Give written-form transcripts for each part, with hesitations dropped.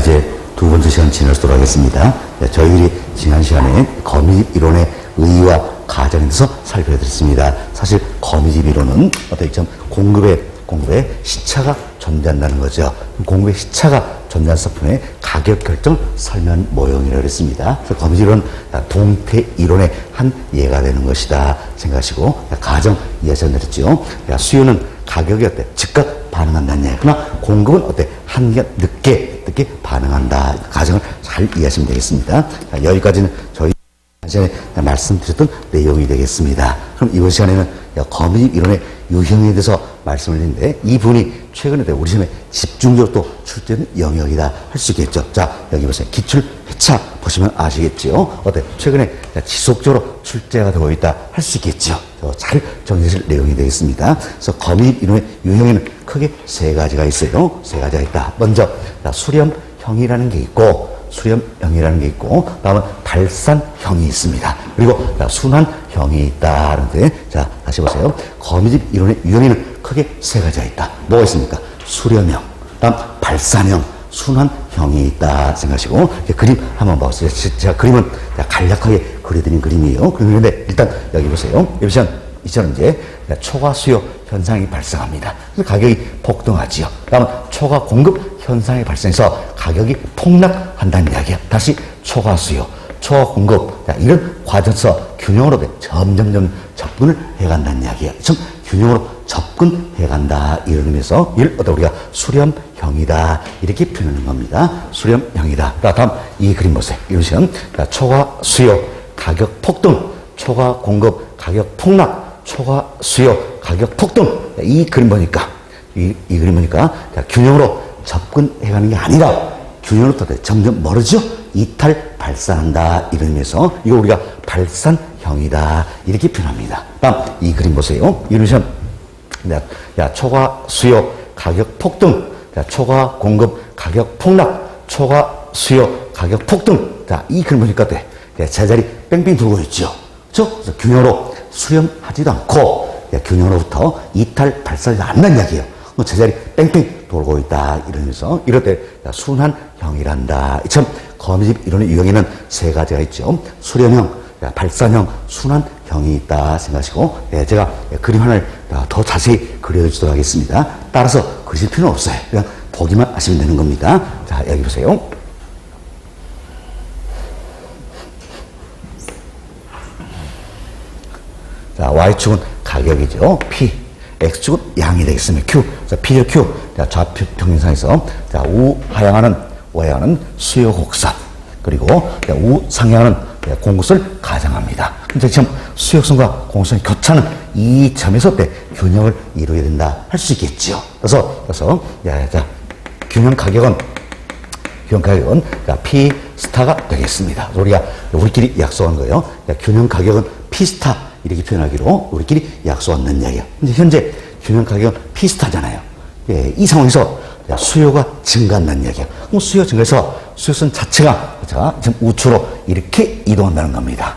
이제 두 번째 시간 진행하도록 하겠습니다. 저희들이 지난 시간에 거미집 이론의 의의와 가정에 대해서 살펴드렸습니다. 사실 거미집 이론은 어떻게 좀 공급에 시차가 존재한다는 거죠. 공급의 시차가 존재하는 상품의 가격 결정 설명 모형이라고 했습니다. 그래서 거미집 이론은 동태 이론의 한 예가 되는 것이다 생각하시고 가정 이해하셔야 되겠죠. 수요는 가격이 어때? 즉각 반응한다는 얘기. 그러나 공급은 어때? 한결 늦게 반응한다. 가정을 잘 이해하시면 되겠습니다. 여기까지는 저희 전에 말씀드렸던 내용이 되겠습니다. 그럼 이번 시간에는 거미집 이론의 유형에 대해서 말씀을 드리는데 이 부분이 최근에 우리 시험에 집중적으로 또 출제된 영역이다 할 수 있겠죠. 자, 여기 보세요. 기출 회차 보시면 아시겠죠. 어때? 최근에 지속적으로 출제가 되고 있다 할 수 있겠죠. 잘 정리하실 내용이 되겠습니다. 그래서 거미집 이론의 유형에는 크게 세 가지가 있어요. 세 가지가 있다. 먼저 수렴형이라는 게 있고 수렴형이라는 게 있고, 다음은 발산형이 있습니다. 그리고 순환형이 있다는데, 자, 다시 보세요. 거미집 이론의 유형에는 크게 세 가지가 있다. 뭐가 있습니까? 수렴형, 다음 발산형, 순환형이 있다 생각하시고, 그림 한번 봐보세요. 제가 그림은 간략하게 그려드린 그림이에요. 그런데 일단 여기 보세요. 이처럼 이제 초과 수요 현상이 발생합니다. 그래서 가격이 폭등하지요. 다음은 초과 공급 현상이 발생해서 가격이 폭락한다는 이야기야. 다시 초과 수요, 초과 공급, 이런 과정에서 균형으로 점점점 접근을 해간다는 이야기야. 즉 균형으로 접근해간다 이런 의미에서 이를 우리가 수렴형이다 이렇게 표현하는 겁니다. 수렴형이다. 다음 이 그림 보세요. 이러시면 초과 수요 가격 폭등, 초과 공급 가격 폭락, 초과 수요 가격 폭등. 이 그림 보니까 이 그림 보니까 균형으로 접근해가는 게 아니라 균형으로부터 점점 멀어지죠. 이탈 발산한다 이런 의미에서 이거 우리가 발산형이다 이렇게 표현합니다. 다음 이 그림 보세요. 이러시면 초과 수요 가격 폭등, 초과 공급 가격 폭락, 초과 수요 가격 폭등. 자, 이 그림 보니까 어때? 제자리 뺑뺑 돌고 있죠. 그래서 균형으로 수렴하지도 않고 균형으로부터 이탈 발산이 안 난다는 이야기예요. 제자리 뺑뺑 돌고 있다 이러면서 이럴 때 순환형이란다. 참 거미집 이론의 유형에는 세 가지가 있죠. 수렴형, 발산형, 순환형이 있다 생각하시고 제가 그림 하나를 더 자세히 그려주도록 하겠습니다. 따라서 그리실 필요는 없어요. 그냥 보기만 하시면 되는 겁니다. 자, 여기 보세요. 자, Y축은 가격이죠. P. X축은 양이 되겠습니다. Q. 자, P죠, Q. 자, 좌표 평행선에서 자, 우하향하는 수요 곡선. 그리고 우상향하는 공급선을 가정합니다. 근데 지금 수역선과 공급선이 교차하는 이 점에서 균형을 이루어야 된다 할 수 있겠죠. 그래서 자, 균형 가격은 P 스타가 되겠습니다. 우리끼리 약속한 거예요. 균형 가격은 P 스타 이렇게 표현하기로 우리끼리 약속한 이야기예요. 근데 현재 균형 가격은 P스타잖아요. 이 상황에서 수요가 증가한다는 이야기예요. 그럼 수요가 증가해서 수요선 자체가 지금 우측으로 이렇게 이동한다는 겁니다.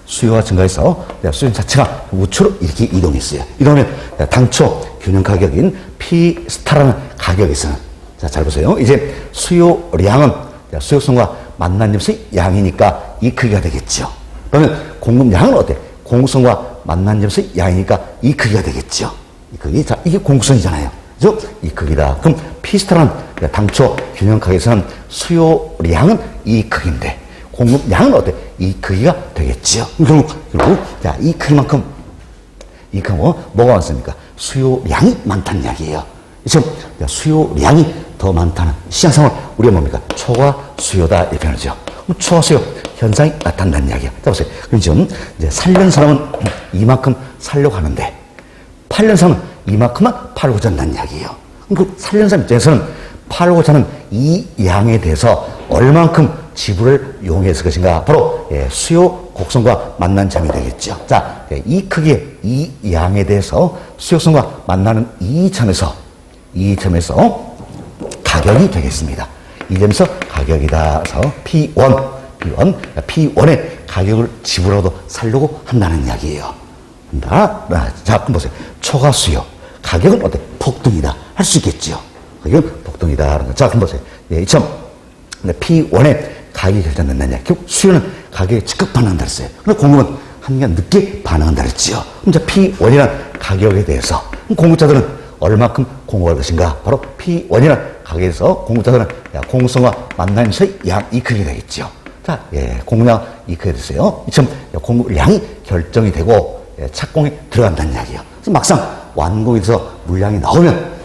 수요가 증가해서 수요선 자체가 우측으로 이렇게 이동했어요. 이러면 당초 균형 가격인 P스타라는 가격에서는 자, 잘 보세요. 이제 수요량은 수요선과 만난 점수의 양이니까 이 크기가 되겠죠. 그러면 공급량은 어때? 공급선과 만난 점수의 양이니까 이 크기가 되겠죠. 이 크기. 자, 이게 공급선이잖아요. 그죠? 이 크기다. 그럼 P스타는 당초 균형 가격에서는 수요량은 이 크기인데 공급량은 어때? 이 크기가 되겠죠. 결국 자, 이 크기만큼 뭐가 많습니까? 수요량이 많다는 이야기예요. 지금 수요량이 더 많다는 시장 상황을 우리가 뭡니까? 초과 수요다 이렇게 표현하죠. 그럼 초과 수요 현상이 나타난다는 이야기야. 자, 보세요. 그럼 지금 이제 살려는 사람은 이만큼 살려고 하는데, 팔려는 사람은 이만큼만 팔고자 한다는 이야기예요. 그럼 그 살려는 사람 입장에서는 팔고자 하는 이 양에 대해서 얼만큼 지불을 용했을 것인가? 바로 수요 곡선과 만난 점이 되겠죠. 자, 이 크기의 이 양에 대해서 수요선과 만나는 이 점에서 가격이 되겠습니다. 이 점에서 가격이다. 그래서 P1의 가격을 지불하고 살려고 한다는 이야기예요. 자, 그럼 보세요. 초과 수요. 가격은 어때? 폭등이다. 할 수 있겠죠. 가격은 폭등이다. 자, 그럼 보세요. 근데 P1에 가격이 결정된다냐. 결국 수요는 가격에 즉각 반응한다 그랬어요. 근데 공급은 한시간 늦게 반응한다 그랬지요. 이제 P1이라는 가격에 대해서 공급자들은 얼마큼 공급할 것인가. 바로 P1이라는 가격에 대해서 공급자들은 공급성과 만나면서의 양이 크게 되겠죠. 자, 공급량 이 크게 됐어요. 이처럼 공급량이 결정이 되고 착공에 들어간다는 이야기예요. 그래서 막상 완공이 돼서 물량이 나오면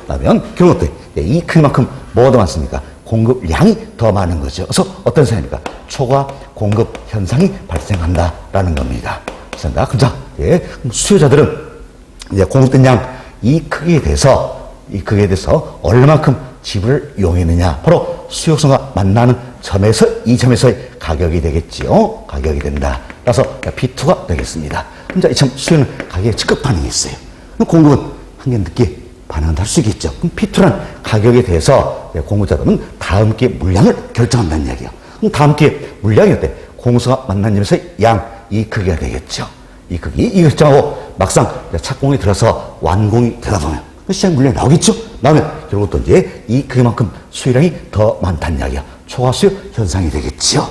결국 어때? 이 크기만큼 뭐가 더 많습니까? 공급량이 더 많은 거죠. 그래서 어떤 상황입니까? 초과 공급 현상이 발생한다라는 겁니다. 그럼 자, 수요자들은 이제 공급된 양 이 크기에 대해서 얼마만큼 지불을 이용했느냐. 바로 수요성과 만나는 점에서 이 점에서의 가격이 되겠지요. 가격이 된다. 따라서 P2가 되겠습니다. 그럼 자, 이참 수요는 가격에 즉각 반응이 있어요. 그럼 공급은 한개 늦게 반응한다 할 수 있겠죠. 그럼 P2란 가격에 대해서 공급자들은 다음 기회 물량을 결정한다는 이야기예요. 그럼 다음 기회 물량이 어때? 공급성과 만난 점에서의 양, 이 크기가 되겠죠. 이 크기, 이 결정하고 막상 착공이 들어서 완공이 되다 보면 시장 물량이 나오겠죠? 나오면 결국 또 이제 이 크기만큼 수요량이 더 많다는 이야기야. 초과 수요 현상이 되겠지요.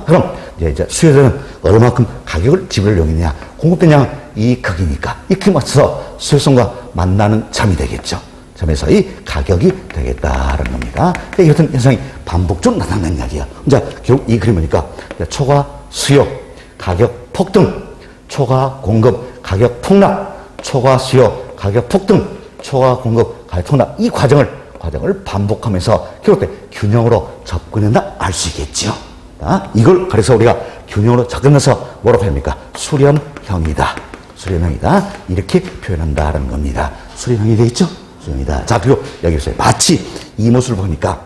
그럼 이제 수요자는 얼마만큼 가격을 지불을 용했느냐. 공급된 양은 이 크기니까 이 크기 맞춰서 수요성과 만나는 점이 되겠죠. 점에서의 가격이 되겠다라는 겁니다. 이런 현상이 반복적으로 나타난다는 이야기야. 자, 결국 이 그림 보니까 초과 수요, 가격 폭등, 초과 공급, 가격 폭락, 초과 수요, 가격 폭등, 초과 공급, 가격 폭락, 이 과정을 반복하면서 결국 균형으로 접근한다 알 수 있겠죠. 이걸 그래서 우리가 균형으로 접근해서 뭐라고 합니까? 수렴형이다. 수렴형이다. 이렇게 표현한다는 겁니다. 수렴형이 되겠죠? 수렴이다. 자, 그리고 여기서 마치 이 모습을 보니까,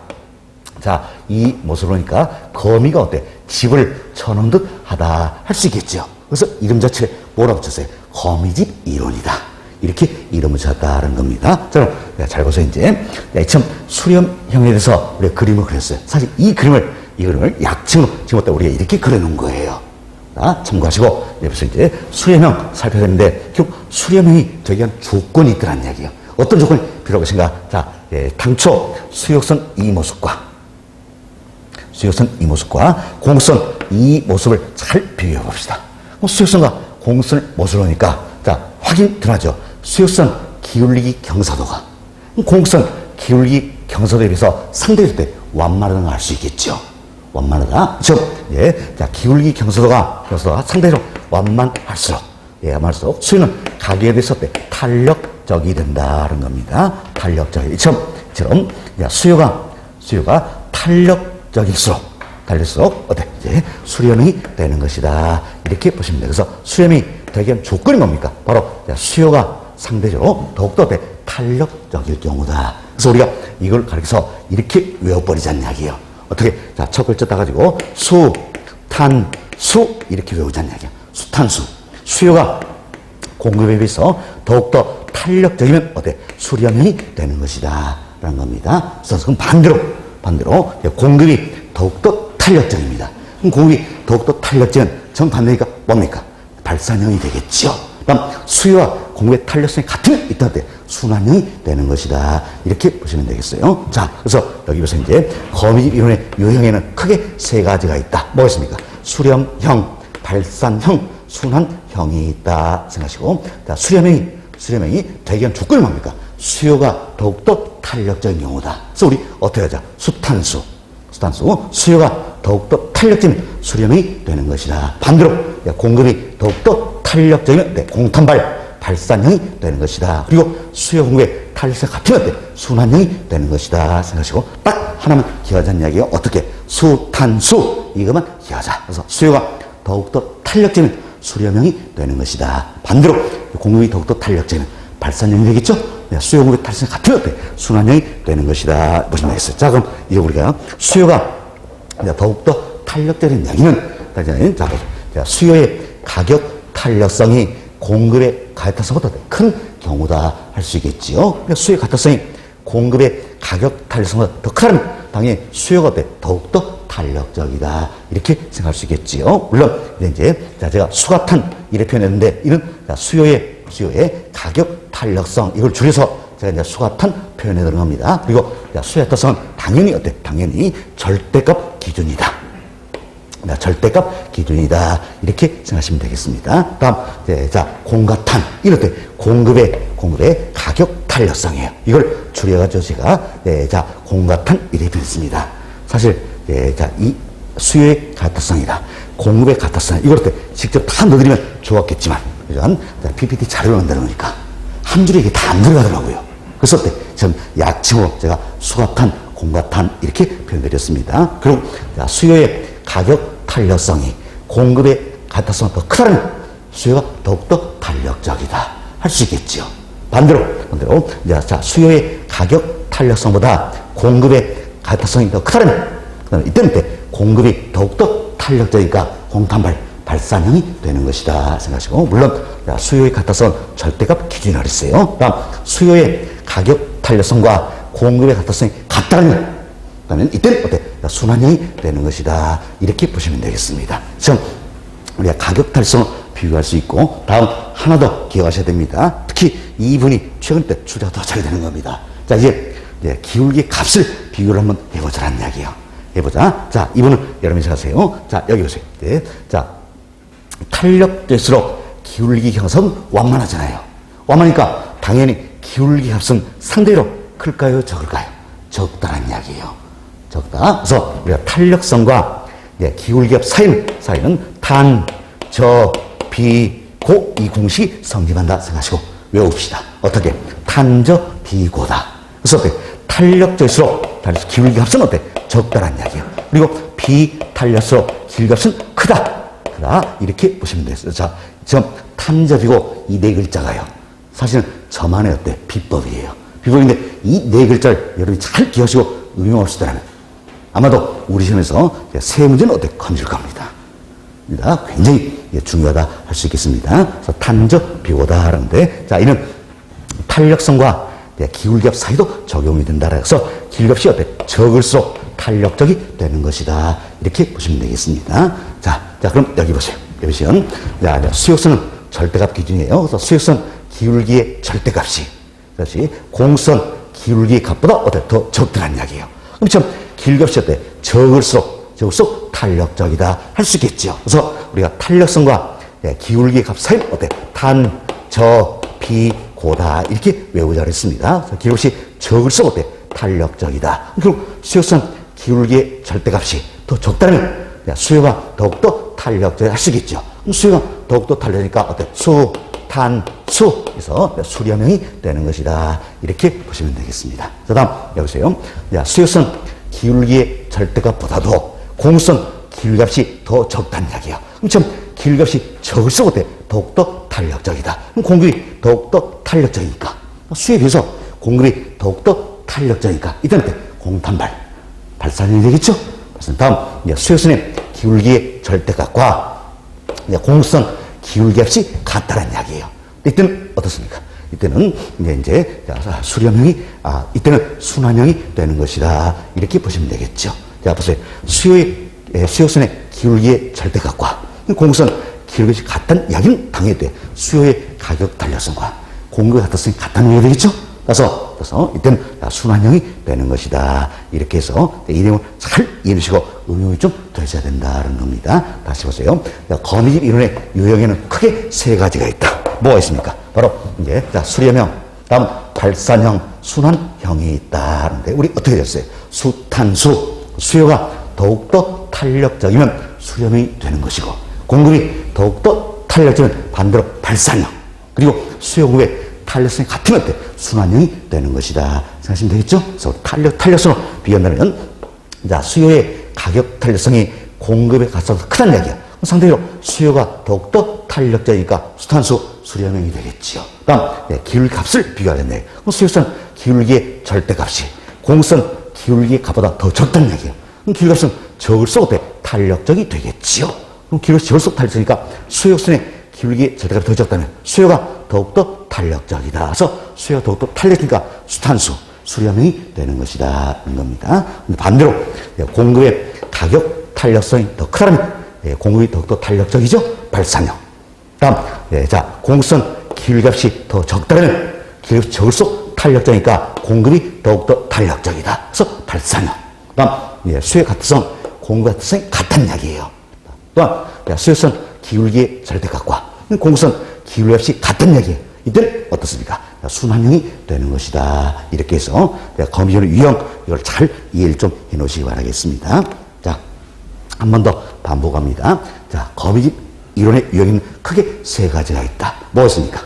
자, 이 모습을 보니까 거미가 어때? 집을 쳐놓은 듯 하다 할 수 있겠죠. 그래서 이름 자체를 뭐라고 붙였어요? 거미집 이론이다. 이렇게 이름을 쳤다는 겁니다. 자, 그럼 잘 보세요. 이제 참 수렴형에 대해서 우리가 그림을 그렸어요. 사실 이 그림을 약칭으로 지금 우리가 이렇게 그려놓은 거예요. 자, 참고하시고 여기서 이제 수렴형 살펴봤는데 결국 수렴형이 되기 위한 조건이 있더라는 이야기예요. 어떤 조건이 필요할 것인가? 자, 당초 수요선 이 모습과 공급선 이 모습을 잘 비교해 봅시다. 수요선과 공급선을 모습을 보니까 자, 확인 들어가죠. 수요선 기울기 경사도가 공급선 기울기 경사도에 비해서 상대일 때 완만하다는 걸 알 수 있겠죠. 완만하다. 자, 기울기 경사도가 상대적으로 완만할수록 수요는 가격에 대해서 탄력적이 된다는 겁니다. 탄력적이. 이처럼 수요가 탄력적일수록 어때? 수렴이 되는 것이다. 이렇게 보시면 돼요. 그래서 수렴이 되기 위한 조건이 뭡니까? 바로 수요가 상대적으로 더욱더 탄력적일 경우다. 그래서 우리가 이걸 가리켜서 이렇게 외워버리자는 이야기예요. 어떻게? 자, 첫 글자 따가지고 수, 탄, 수 이렇게 외우자는 이야기예요. 수, 탄, 수. 수요가 공급에 비해서 더욱더 탄력적이면 어때? 수렴이 되는 것이다. 라는 겁니다. 그래서 그럼 반대로 공급이 더욱더 탄력적입니다. 그럼 공급이 더욱더 탄력적인 정반대니까 뭡니까? 발산형이 되겠죠. 그다음 수요와 공급의 탄력성이 같으면 이때 순환형이 되는 것이다. 이렇게 보시면 되겠어요. 자, 그래서 여기 보세요. 이제 거미집 이론의 유형에는 크게 세 가지가 있다. 뭐가 있습니까? 수렴형, 발산형, 순환형이 있다 생각하시고, 자, 수렴형이 되기 위한 조건이 뭡니까? 수요가 더욱더 탄력적인 경우다. 그래서 우리 어떻게 하자? 수탄수, 수요가 더욱더 탄력적인 수렴이 되는 것이다. 반대로 공급이 더욱더 탄력적이면 공탄발, 발산형이 되는 것이다. 그리고 수요 공급의 탄력성이 같으면 순환형이 되는 것이다 생각하시고 딱 하나만 기하자는 이야기예요. 어떻게? 수탄수 이것만 기하자. 그래서 수요가 더욱더 탄력적인 수렴형이 되는 것이다. 반대로 공급이 더욱더 탄력적인 발산형이 되겠죠? 수요 공급의 탄력성이 같으면 순환형이 되는 것이다. 보시면 되겠어요. 자, 그럼 이제 우리가 수요가 더욱더 탄력적인 이야기는 자, 수요의 가격 탄력성이 공급의 가격 탄력성보다 큰 경우다 할 수 있겠지요. 그러니까 수요의 가격 탄력성이 공급의 가격 탄력성보다 더 크다면 당연히 수요가 더욱더 탄력적이다. 이렇게 생각할 수 있겠지요. 물론 이제 제가 수가탄 이렇게 표현했는데 이는 수요의 가격 탄력성 이걸 줄여서 제가 이제 수가탄 표현해 드린 겁니다. 그리고 수요의 활동성은 당연히 어때? 당연히 절대값 기준이다. 절대값 기준이다. 이렇게 생각하시면 되겠습니다. 다음, 자, 공과 탄. 이럴 때 공급의 가격 탄력성이에요. 이걸 줄여가지고 제가, 자, 공과 탄 이렇게 표현했습니다. 사실, 자, 이 수요의 가타성이다. 공급의 가타성. 이럴 때 직접 다 넣어드리면 좋았겠지만, 이런 PPT 자료를 만들어 놓으니까 한 줄에 이게 다 안 들어가더라고요. 그래서 어때? 전 약칭으로 제가 수가탄, 공과탄 이렇게 표현드렸습니다. 그리고 자, 수요의 가격 탄력성이 공급의 가타성이 더 크다면 수요가 더욱더 탄력적이다. 할 수 있겠죠. 반대로 자, 수요의 가격 탄력성보다 공급의 가타성이 더 크다면 이때는 공급이 더욱더 탄력적이니까 공탄발 발산형이 되는 것이다 생각하시고, 물론 수요의 가타성은 절대값 기준이라고 했어요. 다음, 수요의 가격 탄력성과 공급의 가타성이 같다면 이때는 어때? 순환형이 되는 것이다. 이렇게 보시면 되겠습니다. 지금 우리가 가격 탄력성을 비교할 수 있고, 다음 하나 더 기억하셔야 됩니다. 특히 이분이 최근 때 출제가 더 잘 되는 겁니다. 자, 이제 기울기 값을 비교를 한번 해보자는 이야기예요. 해보자. 자, 이분은 여러분이 생각하세요. 자, 여기 보세요. 자, 탄력될수록 기울기 형성은 완만하잖아요. 완만하니까 당연히 기울기 값은 상대로 클까요? 적을까요? 적다는 이야기예요. 적다. 그래서 우리가 탄력성과 기울기 값 사이는 탄, 저, 비, 고 이 공식이 성립한다 생각하시고 외웁시다. 어떻게? 탄, 저, 비, 고다. 그래서 어때? 탄력될수록 기울기 값은 어때? 적다란 이야기예요. 그리고 비탄력수록 기울기 값은 크다. 이렇게 보시면 되겠어요. 자, 지금 탄접이고 이 네 글자가요. 사실은 저만의 어때? 비법이에요. 비법인데 이 네 글자를 여러분이 잘 기억하시고 응용할 수 있다면 아마도 우리 시험에서 세 문제는 어때? 건질 겁니다. 굉장히 중요하다 할 수 있겠습니다. 그래서 탄접 비고다 하는데, 자, 이는 탄력성과 기울기 값 사이도 적용이 된다. 그래서 기울기 값이 어때? 적을수록 탄력적이 되는 것이다. 이렇게 보시면 되겠습니다. 자, 그럼 여기 보세요. 여기 보시면, 수역선은 절대값 기준이에요. 그래서 수역선 기울기의 절대값이, 그렇지, 공선 기울기의 값보다 어때? 더 적더란 이야기예요. 그럼 참, 기울기 값이 어때? 적을수록 탄력적이다. 할 수 있겠죠. 그래서 우리가 탄력성과 기울기의 값 사이 어때? 탄, 저, 비, 고다. 이렇게 외우자 그랬습니다. 기울기 값이 적을수록 어때? 탄력적이다. 그리고 수역선 기울기의 절대값이 더 적다면 수요가 더욱더 탄력적이 할 수 있겠죠. 수요가 더욱더 탄력이니까 어때? 수, 탄, 수. 그래서 수렴형이 되는 것이다. 이렇게 보시면 되겠습니다. 그 다음, 여보세요. 수요선 기울기의 절대값보다도 공선 기울기값이 더 적다는 이야기예요. 그럼 참 기울기값이 적을수록 어때? 더욱더 탄력적이다. 그럼 공급이 더욱더 탄력적이니까 수요에 비해서 공급이 더욱더 탄력적이니까 이때는 어때? 공탄발 발산이 되겠죠? 다음, 수요선의 기울기의 절대값과 공선 기울기값이 같다는 이야기예요. 이때는 어떻습니까? 이때는 이제 수렴형이, 이때는 순환형이 되는 것이다. 이렇게 보시면 되겠죠. 자, 보세요. 수요선의 기울기의 절대값과 공선 기울기값이 같다는 이야기는 당연히 돼. 수요의 가격 탄력성과 공급의 가타성이 같다는 이야기가 되겠죠? 그래서 이때는 순환형이 되는 것이다. 이렇게 해서 이 내용을 잘 이해하시고 응용이 좀 되셔야 된다는 겁니다. 다시 보세요. 거미집 이론의 유형에는 크게 세 가지가 있다. 뭐가 있습니까? 바로 이제 수렴형, 다음 발산형, 순환형이 있다 하는데 우리 어떻게 됐어요? 수탄수, 수요가 더욱더 탄력적이면 수렴형이 되는 것이고 공급이 더욱더 탄력적이면 반대로 발산형, 그리고 수요 공급의 탄력성이 같으면 어때? 순환형이 되는 것이다. 생각하시면 되겠죠? 그래서 탄력성으로 비교한다면, 수요의 가격 탄력성이 공급의 가치보다 크다는 이야기야. 상대로 수요가 더욱더 탄력적이니까 수탄수, 수렴형이 되겠지요. 다음, 기울기 값을 비교하겠네. 수요선 기울기의 절대값이 공선 기울기의 값보다 더 적다는 이야기예요. 그럼 기울기 값은 적을수록 어때? 탄력적이 되겠지요. 그럼 기울기 값이 적을수록 탄력적이니까 수요선의 기울기 절대값이 더 적다면 수요가 더욱더 탄력적이다. 그래서 수요가 더욱더 탄력적이니까 수탄수, 수렴형이 되는 것이다. 는 겁니다. 반대로 공급의 가격 탄력성이 더 크다면 공급이 더욱더 탄력적이죠. 발산형. 다음, 공선 기울기값이 더 적다면 기울기값이 적을수록 탄력적이니까 공급이 더욱더 탄력적이다. 그래서 발산형. 다음, 수의 가트성, 공급의 가트성이 같다는 이야기예요. 또한, 수역선 기울기의 절대값과 공급선 기울기 값이 같다는 이야기예요. 이때는 어떻습니까? 순환형이 되는 것이다. 이렇게 해서 거미줄의 유형, 이걸 잘 이해를 좀 해 놓으시기 바라겠습니다. 자, 한 번 더 반복합니다. 자, 거미집 이론의 유형은 크게 세 가지가 있다. 무엇입니까?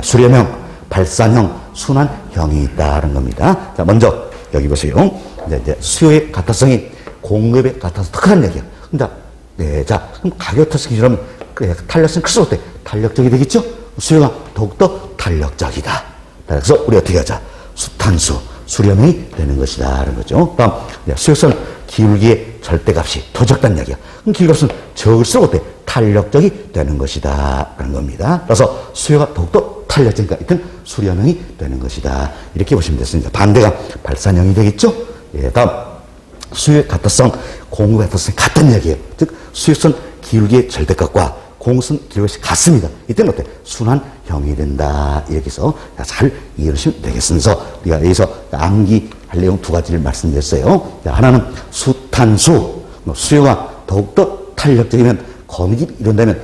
수렴형, 발산형, 순환형이 있다는 겁니다. 자, 먼저 여기 보세요. 이제 수요의 가타성이 공급의 가타성 특한 얘기예요. 네, 자, 그럼 가격 타성이 그러면 탄력성이 클수록 때 탄력적이 되겠죠? 수요가 더욱더 탄력적이다. 그래서 우리 어떻게 하자? 수탄수, 수렴형이 되는 것이다. 라는 거죠. 다음, 수역선 기울기의 절대값이 더 적다는 이야기야. 그럼 기울기값은 적을수록 어때? 탄력적이 되는 것이다. 라는 겁니다. 그래서 수요가 더욱더 탄력적이니까 이땐 수렴형이 되는 것이다. 이렇게 보시면 됐습니다. 반대가 발산형이 되겠죠? 예, 다음, 수요의 가타성, 공급의 가타성이 같다는 이야기예요. 즉, 수역선 기울기의 절대값과 공선 기울기 같습니다. 이때는 어때? 순환형이 된다. 이렇게 해서 잘 이해하시면 되겠습니다. 그래서 우리가 여기서 암기할 내용 두 가지를 말씀드렸어요. 하나는 수탄수, 수요가 더욱더 탄력적이면 거미집이 이런다면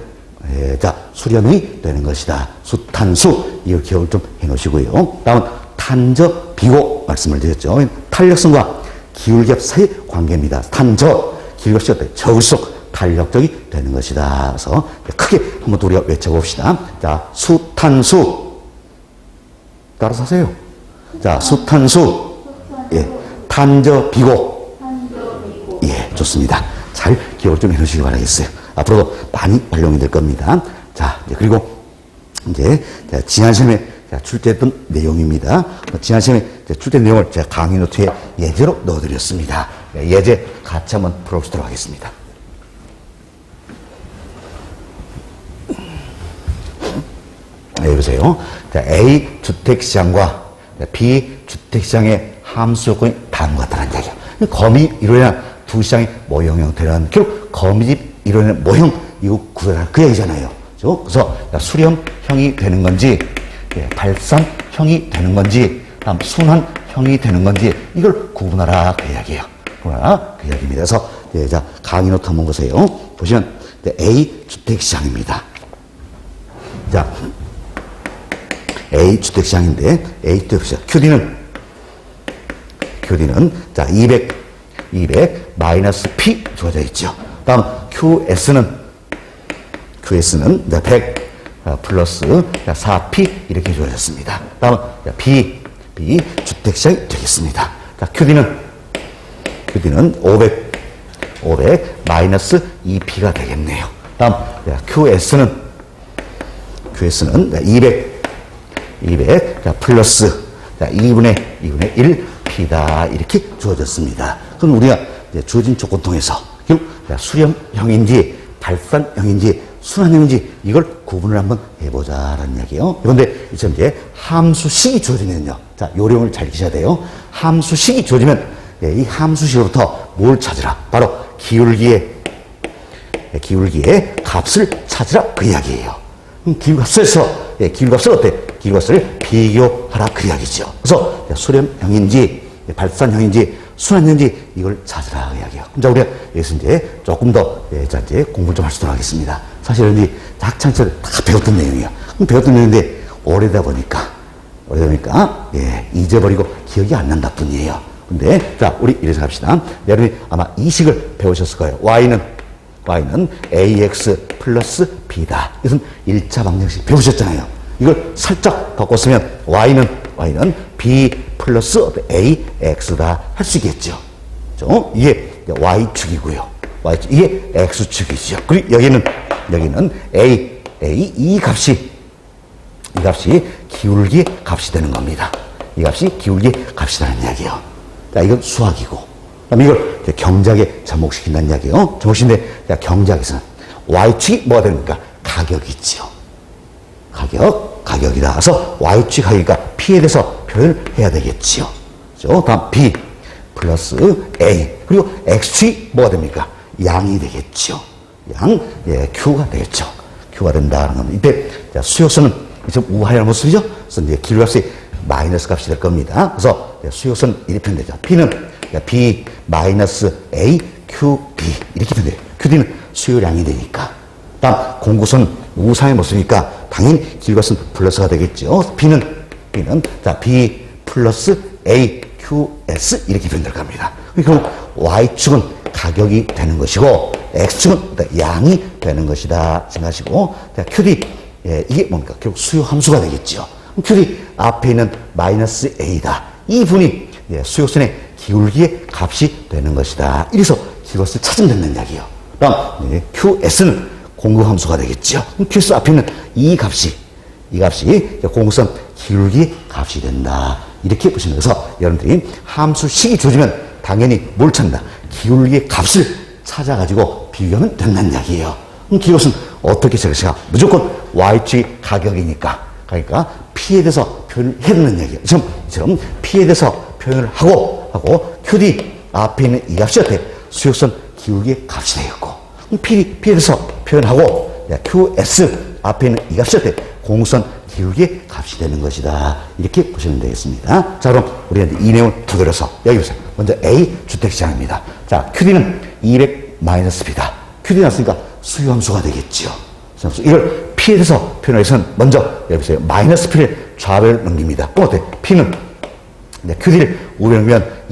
자, 수렴형이 되는 것이다. 수탄수, 이걸 기억을 좀 해 놓으시고요. 다음은 탄저 비고 말씀을 드렸죠. 탄력성과 기울기압 사이의 관계입니다. 탄저, 기울기압이 어때? 적을수록 탄력적이 되는 것이다. 그래서 크게 한번 더 우리가 외쳐봅시다. 자, 수탄수. 따라서 하세요. 자, 수탄수. 예. 탄저 비고. 예, 좋습니다. 잘 기억을 좀 해놓으시기 바라겠어요. 앞으로도 많이 활용이 될 겁니다. 자, 그리고 이제 지난 시험에 출제했던 내용입니다. 지난 시험에 출제된 내용을 제가 강의 노트에 예제로 넣어드렸습니다. 예제 같이 한번 풀어보도록 하겠습니다. 네, 보세요. 자, A 주택시장과 B 주택시장의 함수 요건이 다음과 같다는 이야기예요. 거미 이론이나 두 시장의 모형 형태라는 결국 거미집 이론의 모형 이거 구해라 그 얘기잖아요. 그래서 수렴형이 되는 건지 발산형이 되는 건지 다음 순환형이 되는 건지 이걸 구분하라 그 이야기예요. 구분하라 그 이야기입니다. 그래서 자, 강의 노트 한번 보세요. 보시면 A 주택시장입니다. 자, A 주택시장인데 A 주택시장 QD는 자 200 마이너스 P 주어져 있죠. 다음 QS는 100 플러스 4P 이렇게 주어졌습니다. 다음 B 주택시장이 되겠습니다. 자, QD는 500 마이너스 2P가 되겠네요. 다음 QS는 200 플러스 2분의 1 P다 이렇게 주어졌습니다. 그럼 우리가 주어진 조건 통해서 수렴형인지 발산형인지 순환형인지 이걸 구분을 한번 해보자라는 이야기예요. 그런데 이제 함수식이 주어지면요. 자, 요령을 잘 익히셔야 돼요. 함수식이 주어지면 이 함수식으로부터 뭘 찾으라? 바로 기울기의 값을 찾으라 그 이야기예요. 기울값을 어때? 기울값을 비교하라 그 이야기죠. 그래서 수렴형인지 발산형인지 순환형인지 이걸 찾으라 그 이야기예요. 자, 우리가 여기서 이제 조금 더 이제 공부를 좀 할 수 있도록 하겠습니다. 사실은 이 학창시절에 다 배웠던 내용이에요. 배웠던 내용인데 오래다 보니까 잊어버리고 기억이 안 난다 뿐이에요. 근데 자, 우리 이래서 합시다. 여러분이 아마 이 식을 배우셨을 거예요. Y는 AX 플러스 B다. 이것은 1차 방정식 배우셨잖아요. 이걸 살짝 바꿨으면 Y는 B 플러스 AX다 할 수 있겠죠. 이게 Y축이고요. 이게 X축이죠. 그리고 여기는 이 값이 기울기 값이 되는 겁니다. 이 값이 기울기 값이 되는 이야기예요. 자, 이건 수학이고. 그럼 이걸 경작에 접목시킨다는 이야기예요. 접목시킨데 경작에서는 Y축이 뭐가 됩니까? 가격이지요. 가격이다. 그래서 Y축 가격이니까 P에 대해서 표현을 해야 되겠지요. 다음 B 플러스 A. 그리고 X축이 뭐가 됩니까? 양이 되겠죠. Q가 되겠죠. Q가 된다는 겁니다. 이때 수역선은 좀 우하의 모습이죠. 그래서 이제 기울값이 마이너스 값이 될 겁니다. 그래서 수요선 이렇게 표현되죠. P는 B 마이너스 A Q B 이렇게 표현돼요. QD는 수요량이 되니까. 다음 공구선 우상의 모습이니까 당연히 길것은 플러스가 되겠죠. B는 자 B 플러스 A Q S 이렇게 표현될 겁니다. 그럼 Y축은 가격이 되는 것이고 X축은 양이 되는 것이다 생각하시고, 자, QD 이게 뭡니까? 결국 수요 함수가 되겠죠. QD 앞에 있는 마이너스 A다. 이 분이 수요선의 기울기의 값이 되는 것이다. 이래서 이것을 찾으면 된다는 이야기예요. 그럼 QS는 공급 함수가 되겠죠. QS 앞에 있는 이 값이 공급선 기울기의 값이 된다. 이렇게 보시면 돼서 여러분들이 함수식이 주어지면 당연히 뭘 찾는다? 기울기의 값을 찾아가지고 비교하면 된다는 이야기예요. 그럼 이것은 어떻게 적으실까? 무조건 Y축이 가격이니까. 그러니까 P에 대해서 표현을 해야 된다는 이야기예요. 이처럼 P에 대해서 표현을 하고 QD 앞에 있는 이 값이 어때? 수요선 기울기의 값이 되겠고, P에 대해서 표현하고 QS 앞에 있는 이 값이 어때? 공선 기울기의 값이 되는 것이다. 이렇게 보시면 되겠습니다. 자, 그럼 우리가 이 내용을 두드려서 여기 보세요. 먼저 A 주택시장입니다. 자, QD는 200-B다. QD 났으니까 수요함수가 되겠죠. 이걸 P에 대해서 표현하기 위해서는 먼저 여기 보세요. 마이너스 P를 좌변을 넘깁니다. 그럼 어때? P는 QD를 우변을 넘기면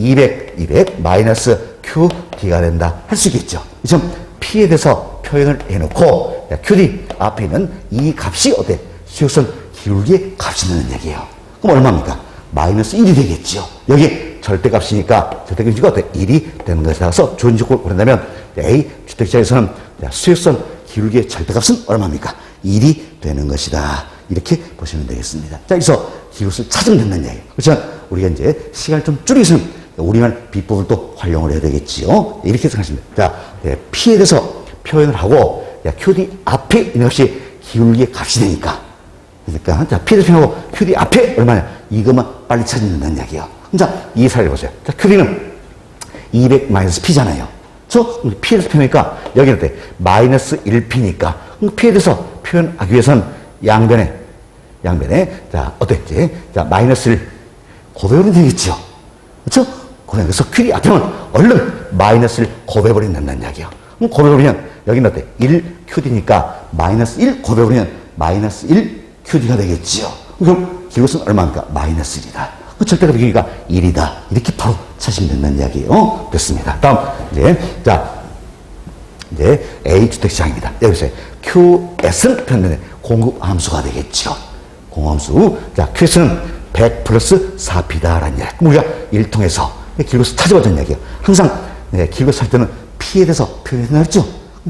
200 마이너스 QD가 된다. 할 수 있겠죠. 지금 P에 대해서 표현을 해놓고 QD 앞에 있는 이 값이 어때? 수요선 기울기의 값이 되는 얘기예요. 그럼 얼마입니까? 마이너스 1이 되겠죠. 여기 절대값이니까 절대값이니까 어때? 1이 되는 것이다. 그래서 좋은 조건을 고른다면 A 주택시장에서는 수요선 기울기의 절대값은 얼마입니까? 1이 되는 것이다. 이렇게 보시면 되겠습니다. 자, 여기서 이것을 찾으면 된다는 얘기예요. 그렇지만 우리가 이제 시간을 좀 줄이기 위해서는 우리말 빗부분도 활용을 해야 되겠지요. 이렇게 생각하시면 됩니다. 자, P에 대해서 표현을 하고 QD 앞에 있는 것이 기울기의 값이 되니까. 그러니까 자, P에 대해서 표현하고 QD 앞에 얼마냐? 이것만 빨리 찾는다는 이야기예요. 자, 이 사례를 보세요. 자, QD는 200-P잖아요. 저 P에 대해서 표현하니까 여기는 어때? 마이너스 1P니까 P에 대해서 표현하기 위해서는 양변에 자, 어땠지? 자, 마이너스 1 곱해버리면 되겠죠. 그렇죠? 그래서 QD 앞에는 얼른 마이너스 1 곱해버린다는 이야기예요. 그럼 곱해버리면 여기는 어때? 1QD니까 마이너스 1 곱해버리면 마이너스 1QD가 되겠죠. 그럼 이것은 얼마입니까? 마이너스 1이다. 그 절대값 비교가 1이다. 이렇게 바로 찾으면 된다는 이야기예요. 됐습니다. 다음, 이제 A 주택시장입니다. 여기서 QS는 표현되는 공급 함수가 되겠죠. 공함수. 자, QS는 100 플러스 4P다라는 이야기. 그럼 우리가 일통해서 길고서 찾아보자는 이야기예요. 항상 길고서 할 때는 P에 대해서 표현했나 했죠?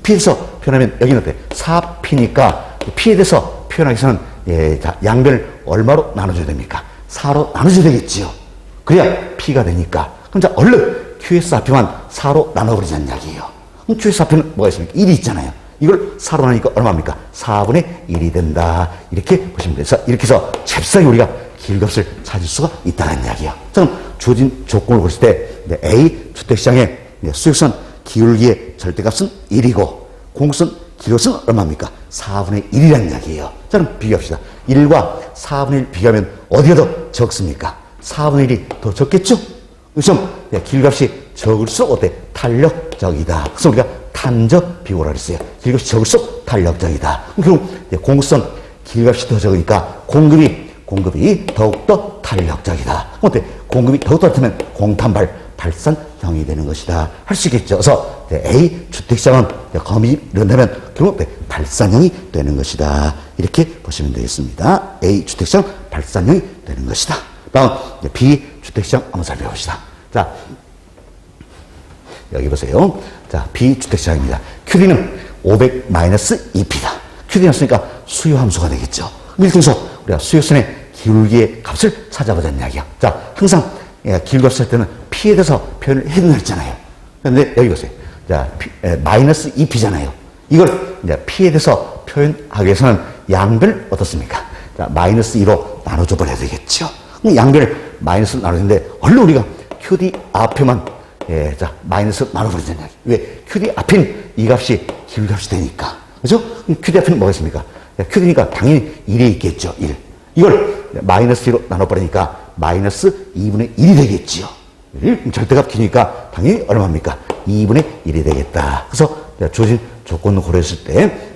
P에 대해서 표현하면 여기는 어때? 4P니까 P에 대해서 표현하기 위해서는 자, 양변을 얼마로 나눠줘야 됩니까? 4로 나눠줘야 되겠지요. 그래야 P가 되니까. 그럼 자, 얼른 QS 앞에만 4로 나눠버리자는 이야기예요. 그럼 QS 앞에는 뭐가 있습니까? 1이 있잖아요. 이걸 4로 나누니까 얼마입니까? 4분의 1이 된다. 이렇게 보시면 돼요. 이렇게 해서 잽싸게 우리가 길값을 찾을 수가 있다는 이야기예요. 자, 그럼 주어진 조건을 보실 때 A 주택시장의 수익선 기울기의 절대값은 1이고 공급선 기울기는 얼마입니까? 4분의 1이라는 이야기예요. 자, 그럼 비교합시다. 1과 4분의 1 비교하면 어디가 더 적습니까? 4분의 1이 더 적겠죠? 그래서 길값이 적을수록 어때? 탄력적이다. 그래서 우리가 탄적 비교라 그랬어요. 길값이 적을수록 탄력적이다. 그럼 공급선 길값이 더 적으니까 공급이 더욱더 탄력적이다. 어때? 공급이 더욱더 같으면 공탄발 발산형이 되는 것이다. 할 수 있겠죠. 그래서 A 주택시장은 거미 이런다면 결국 발산형이 되는 것이다. 이렇게 보시면 되겠습니다. A 주택시장 발산형이 되는 것이다. 다음 B 주택시장 한번 살펴봅시다. 자, 여기 보세요. 자, B 주택시장입니다. QD는 500-2P다. QD 났으니까 수요 함수가 되겠죠. 이를 통해서 우리가 수요선의 기울기의 값을 찾아보자는 이야기야. 자, 항상 기울기값을 할 때는 P에 대해서 표현을 해야 했잖아요. 그런데 여기 보세요. 자, 마이너스 2P잖아요. 이걸 이제 P에 대해서 표현하기 위해서는 양변을 어떻습니까? 자, 마이너스 2로 나눠줘 버려야 되겠죠. 양변을 마이너스로 나누는데 얼른 우리가 QD 앞에만 자, 마이너스 나눠버리자는 이야기. 왜? QD 앞엔 이 값이 기울기값이 되니까. 그죠? QD 앞에는 뭐가 있습니까? QD니까 당연히 1이 있겠죠. 1. 이걸 마이너스 2로 나눠버리니까 마이너스 2분의 1이 되겠지요. 절대값 기니까 당연히 얼마입니까? 2분의 1이 되겠다. 그래서 주어진 조건을 고려했을 때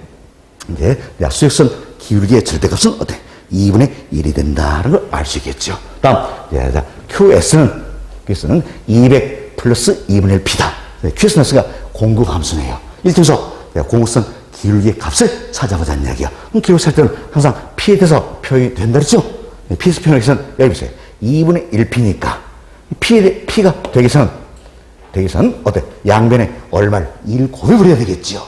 이제 수직선 기울기의 절대값은 어때? 2분의 1이 된다는 걸 알 수 있겠죠. 다음 QS는 200 플러스 2분의 1 P다. QS가 공급 함수네요. 이를 통해서 공급선 기울기의 값을 찾아보자는 이야기야. 기울기 살 때는 항상 P에 대해서 표현이 된다 그랬죠? P에서 표현하기 위해서는 여기 보세요. 2분의 1P니까 P가 되기 위해서는 어때? 양변에 얼마를 1 곱해을 해야 되겠지요.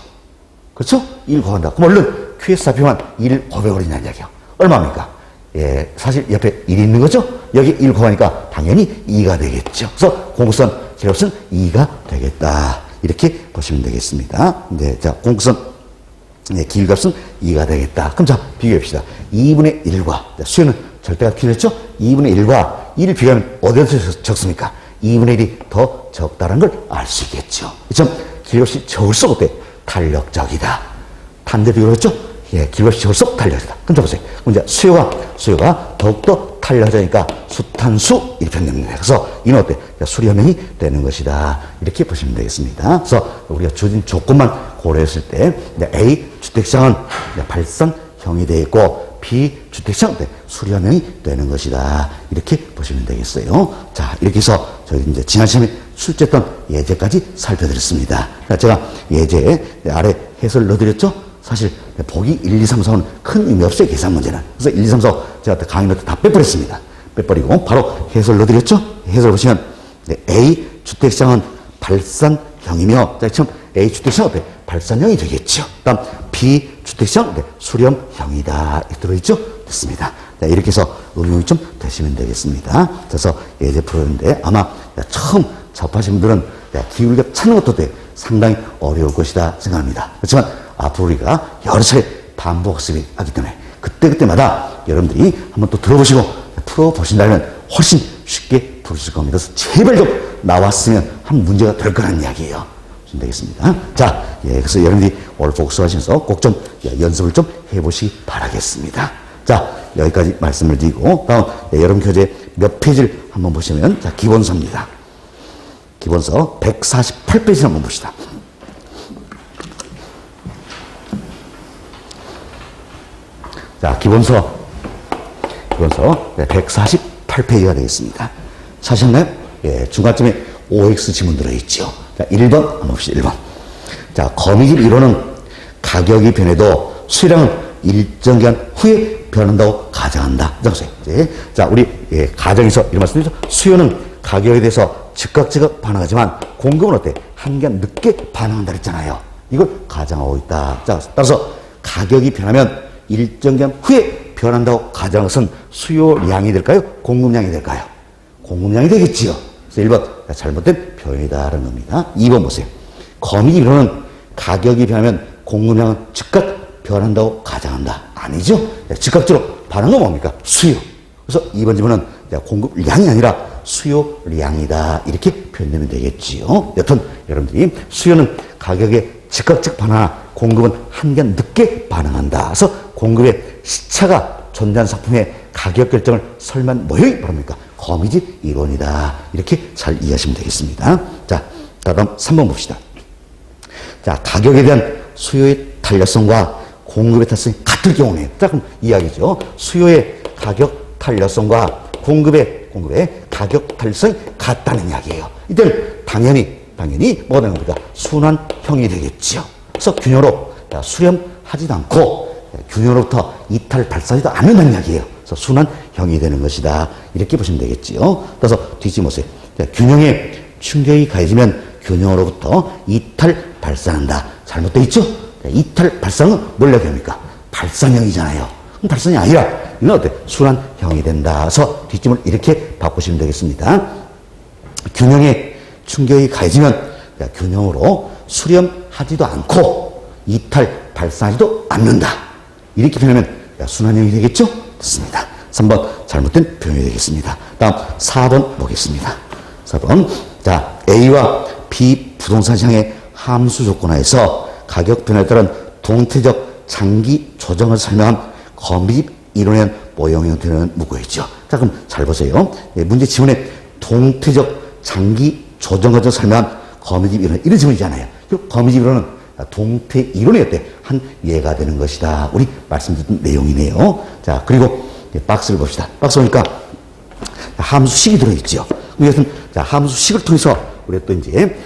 그렇죠? 1 곱한다. 그럼 얼른 QS 좌표만 1 곱해을 하냐는 이야기야. 얼마입니까? 예, 사실 옆에 1이 있는 거죠? 여기 1 곱하니까 당연히 2가 되겠죠. 그래서 공급선 제값은 2가 되겠다. 이렇게 보시면 되겠습니다. 네, 자, 공급선 기울값은 2가 되겠다. 그럼 자, 비교해봅시다. 2분의 1과, 수요는 절대값 기울였죠? 2분의 1과 1을 비교하면 어디서 적습니까? 2분의 1이 더 적다는 걸 알 수 있겠죠. 이점 기울값이 적을수록 어때? 탄력적이다. 반대 비교를 했죠? 예, 기울값이 적을수록 탄력적이다. 그럼 자 보세요. 그럼 이제 수요가 더욱더 탄력적이니까 수탄수 이렇게 표현됩니다. 그래서 이는 어때? 수렴형이 되는 것이다. 이렇게 보시면 되겠습니다. 그래서 우리가 주어진 조건만 고려했을 때 A 주택시장은 발산형이 되어 있고 B 주택시장 수렴형이 되는 것이다. 이렇게 보시면 되겠어요. 자, 이렇게 해서 저희 이제 지난 시간에 출제했던 예제까지 살펴드렸습니다. 제가 예제 아래 해설을 넣어드렸죠? 사실 보기 1, 2, 3, 4는 큰 의미 없어요. 계산 문제는. 그래서 1, 2, 3, 4 제가 강의 노트 다 빼버렸습니다. 빼버리고 바로 해설 넣어드렸죠? 해설 보시면 A 주택시장은 발산형이며 처음 A 주택시장 어때? 발산형이 되겠죠. 다음 B 주택시장 수렴형이다. 이렇게 들어있죠? 됐습니다. 자, 이렇게 해서 응용이 좀 되시면 되겠습니다. 그래서 예제 풀었는데 아마 처음 접하신 분들은 기울기가 찾는 것도 상당히 어려울 것이다 생각합니다. 그렇지만 앞으로 우리가 여러 차례 반복 학습이 하기 때문에 그때마다 여러분들이 한번 또 들어보시고 풀어보신다면 훨씬 쉽게 풀으실 겁니다. 그래서 제발 좀 나왔으면 한 문제가 될 거라는 이야기예요. 되겠습니다. 자, 예, 그래서 여러분들이 오늘 복습하시면서 꼭 좀 연습을 좀 해보시기 바라겠습니다. 자, 여기까지 말씀을 드리고 다음 여러분 교재 몇 페이지를 한번 보시면 자, 기본서입니다. 기본서 148페이지를 한번 봅시다. 자, 기본서 148페이지가 되겠습니다. 찾으셨나요? 예, 중간쯤에 OX 지문 들어있죠. 자, 1번 한번 봅시다. 1번. 자, 거미집 이론은 가격이 변해도 수요량은 일정 기간 후에 변한다고 가정한다. 자, 우리 가정에서 이런 말씀드리죠. 수요는 가격에 대해서 즉각 반응하지만 공급은 어때? 한기간 늦게 반응한다 그랬잖아요. 이걸 가정하고 있다. 자, 따라서 가격이 변하면 일정 기간 후에 변한다고 가정한 것은 수요량이 될까요? 공급량이 될까요? 공급량이 되겠지요. 그래서 1번 잘못된 표현이다라는 겁니다. 2번 보세요. 거미집 이론은 가격이 변하면 공급량은 즉각 변한다고 가정한다. 아니죠. 즉각적으로 반응은 뭡니까? 수요. 그래서 2번 질문은 공급량이 아니라 수요량이다. 이렇게 표현되면 되겠지요. 여튼 여러분들이 수요는 가격에 즉각적 반응하나 공급은 한기간 늦게 반응한다. 그래서 공급의 시차가 존재하는 상품의 가격 결정을 설명 뭐여이 바랍니까? 거미집 이론이다. 이렇게 잘 이해하시면 되겠습니다. 자, 다음 3번 봅시다. 자, 가격에 대한 수요의 탄력성과 공급의 탄력성이 같을 경우네요. 자, 그럼 이야기죠. 수요의 가격 탄력성과 공급의 가격 탄력성이 같다는 이야기예요. 이때는 당연히 뭐가 되는 겁니까? 순환형이 되겠죠. 그래서 균열로 수렴하지도 않고 균열로부터 이탈 발사하지도 않는다는 이야기예요. 그래서 순환형이 되는 것이다. 이렇게 보시면 되겠지요. 그래서 뒤집어 보세요. 균형에 충격이 가해지면 균형으로부터 이탈 발사한다. 잘못되어 있죠? 이탈 발사는 뭘 얘기합니까? 발산형이잖아요. 그럼 발산이 아니라 이건 어때? 순환형이 된다. 그래서 뒷짐을 이렇게 바꾸시면 되겠습니다. 균형에 충격이 가해지면 균형으로 수렴하지도 않고 이탈 발사하지도 않는다. 이렇게 표현하면 순환형이 되겠죠? 됐습니다. 3번 잘못된 표현이 되겠습니다. 다음 4번 보겠습니다. 4번. 자, A와 B 부동산 시장의 함수 조건하에서 가격 변화에 따른 동태적 장기 조정을 설명한 거미집 이론에 모형 형태는 무거워있죠. 자, 그럼 잘 보세요. 예, 문제 지문에 동태적 장기 조정 과정 설명한 거미집 이론, 이런 지문이잖아요. 그리고 거미집 이론은 동태 이론의 어때? 한 예가 되는 것이다. 우리 말씀드린 내용이네요. 자, 그리고 박스를 봅시다. 박스 보니까 함수식이 들어있죠. 이것은 자, 함수식을 통해서 우리가 또 이제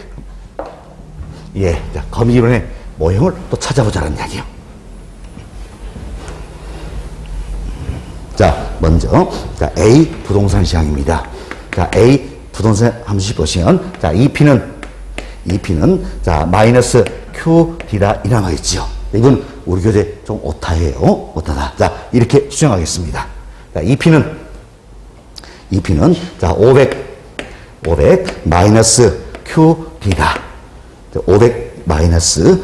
예, 자, 거미집 이론의 모형을 또 찾아보자는 이야기요. 자, 먼저 자, A 부동산 시항입니다. 자, A 부동산 함수식 보시면 자, EP는 자, 마이너스 QD다 이 나와 있죠. 이건 우리 교재 좀 오타예요. 오타다. 자, 이렇게 수정하겠습니다. 자, EP는 자, 500 마이너스 QD다. 500 마이너스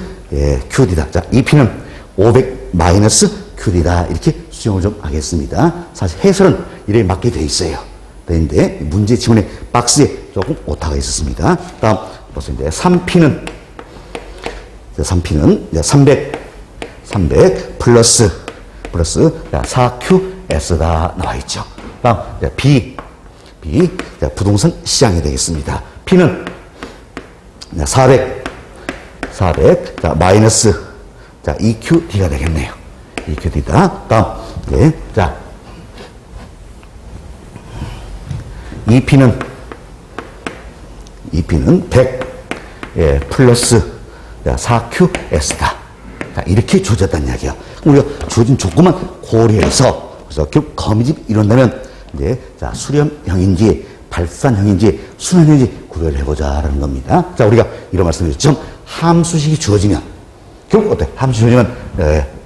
QD다. 자, EP는 500 마이너스 QD다. 이렇게 수정을 좀 하겠습니다. 사실 해설은 이렇게 맞게 돼 있어요. 그런데 문제 지문의 박스에 조금 오타가 있었습니다. 다음 보세요. 이제 3P는 300 플러스 4QS다 나와 있죠. 다음 B 부동산 시장이 되겠습니다. P는 400 자, 마이너스 자, EQD가 되겠네요. EQD다. 다음 자, EP는 100 플러스 4QS다. 자, 이렇게 주어졌다는 이야기야. 우리가 주어진 조건만 고려해서 그래서 결국 거미집 이런다면 이제 자, 수렴형인지 발산형인지 순환형인지 구별을 해보자라는 겁니다. 자, 우리가 이런 말씀드렸죠. 함수식이 주어지면 결국 어때? 함수식이 주어지면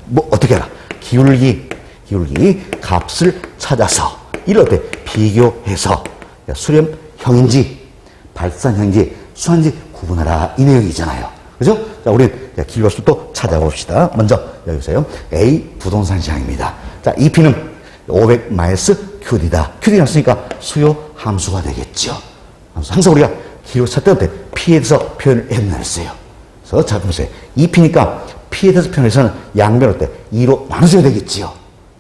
뭐 어떻게 하라? 기울기 값을 찾아서 이를 어때? 비교해서 수렴형인지 발산형인지 순환인지 구분하라 이 내용이잖아요. 그죠? 자, 우리 기울기값을 또 찾아봅시다. 먼저 여기 보세요. A 부동산 시장입니다. 자, EP는 500 마이너스 QD다. QD 났으니까 수요 함수가 되겠죠. 항상 우리가 기울기 찾을 때 어때? P에 대해서 표현을 했어요. 그래서 자, 보세요. EP니까 P에 대해서 표현해서는 양변 어때? 2로 나눠줘야 되겠지요.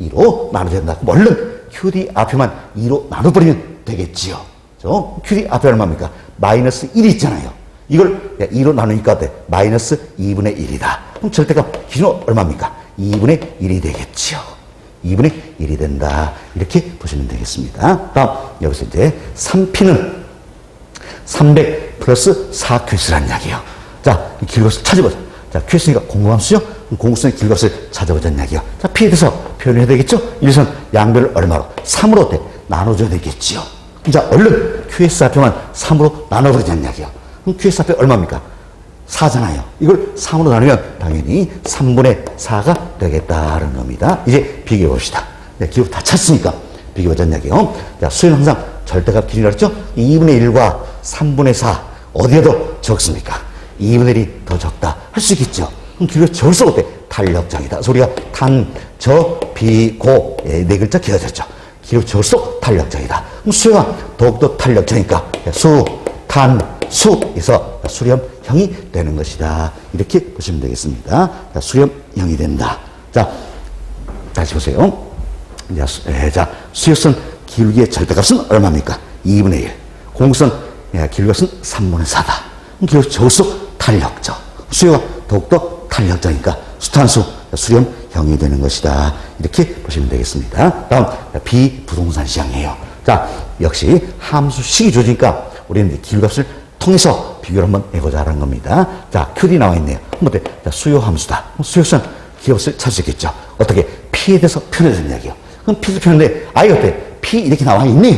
2로 나눠줘야 된다. 그럼 얼른 QD 앞에만 2로 나눠버리면 되겠지요. 그래서 QD 앞에 얼마입니까? 마이너스 1이 있잖아요. 이걸 2로 나누니까 어때? 마이너스 2분의 1이다. 그럼 절대값 기준은 얼마입니까? 2분의 1이 되겠지요. 2분의 1이 된다. 이렇게 보시면 되겠습니다. 다음, 여기서 이제 3P는 300 플러스 4QS라는 이야기예요. 자, 기울기값을 찾아보자. 자, QS니까 공구함수죠? 공구수의 기울기값을 찾아보자는 이야기예요. 자, P에 대해서 표현해야 되겠죠? 이래서 양변을 얼마로? 3으로 어때? 나눠줘야 되겠지요. 자, 얼른 QS 앞에만 3으로 나눠버리자는 이야기예요. 그럼 QS 앞에 얼마입니까? 4잖아요. 이걸 3으로 나누면 당연히 3분의 4가 되겠다는 겁니다. 이제 비교해 봅시다. 네, 기록 다 찼으니까 비교해 보자는 이야기예요. 자, 수는 항상 절대값 기준이라고 했죠? 2분의 1과 3분의 4 어디에 더 적습니까? 2분의 1이 더 적다 할 수 있겠죠. 그럼 기록이 적을수록 어때? 탄력장이다. 그래서 우리가 탄, 저, 비, 고 네 글자 기억하셨죠? 기록이 적을수록 탄력장이다. 그럼 수가 더욱더 탄력장이니까 수, 탄, 수에서 수렴형이 되는 것이다. 이렇게 보시면 되겠습니다. 자, 수렴형이 된다. 자, 다시 보세요. 자, 수역선 기울기의 절대값은 얼마입니까? 2분의 1. 공선 기울기값은 3분의 4다. 기울기 적을수록 탄력적. 수요가 더욱더 탄력적이니까 수탄수 수렴형이 되는 것이다. 이렇게 보시면 되겠습니다. 다음, 비부동산 시장이에요. 자, 역시 함수식이 주어지니까 우리는 기울기값을 통해서 비교를 한번 해보자라는 겁니다. 자, QD 나와 있네요. 그럼 어때? 자, 수요 함수다. 수요선 기울기값을 찾을 수 있겠죠. 어떻게? P에 대해서 표현해서 이야기요. 그럼 P에서 표현인데, 아이 어때? P 이렇게 나와 있네요.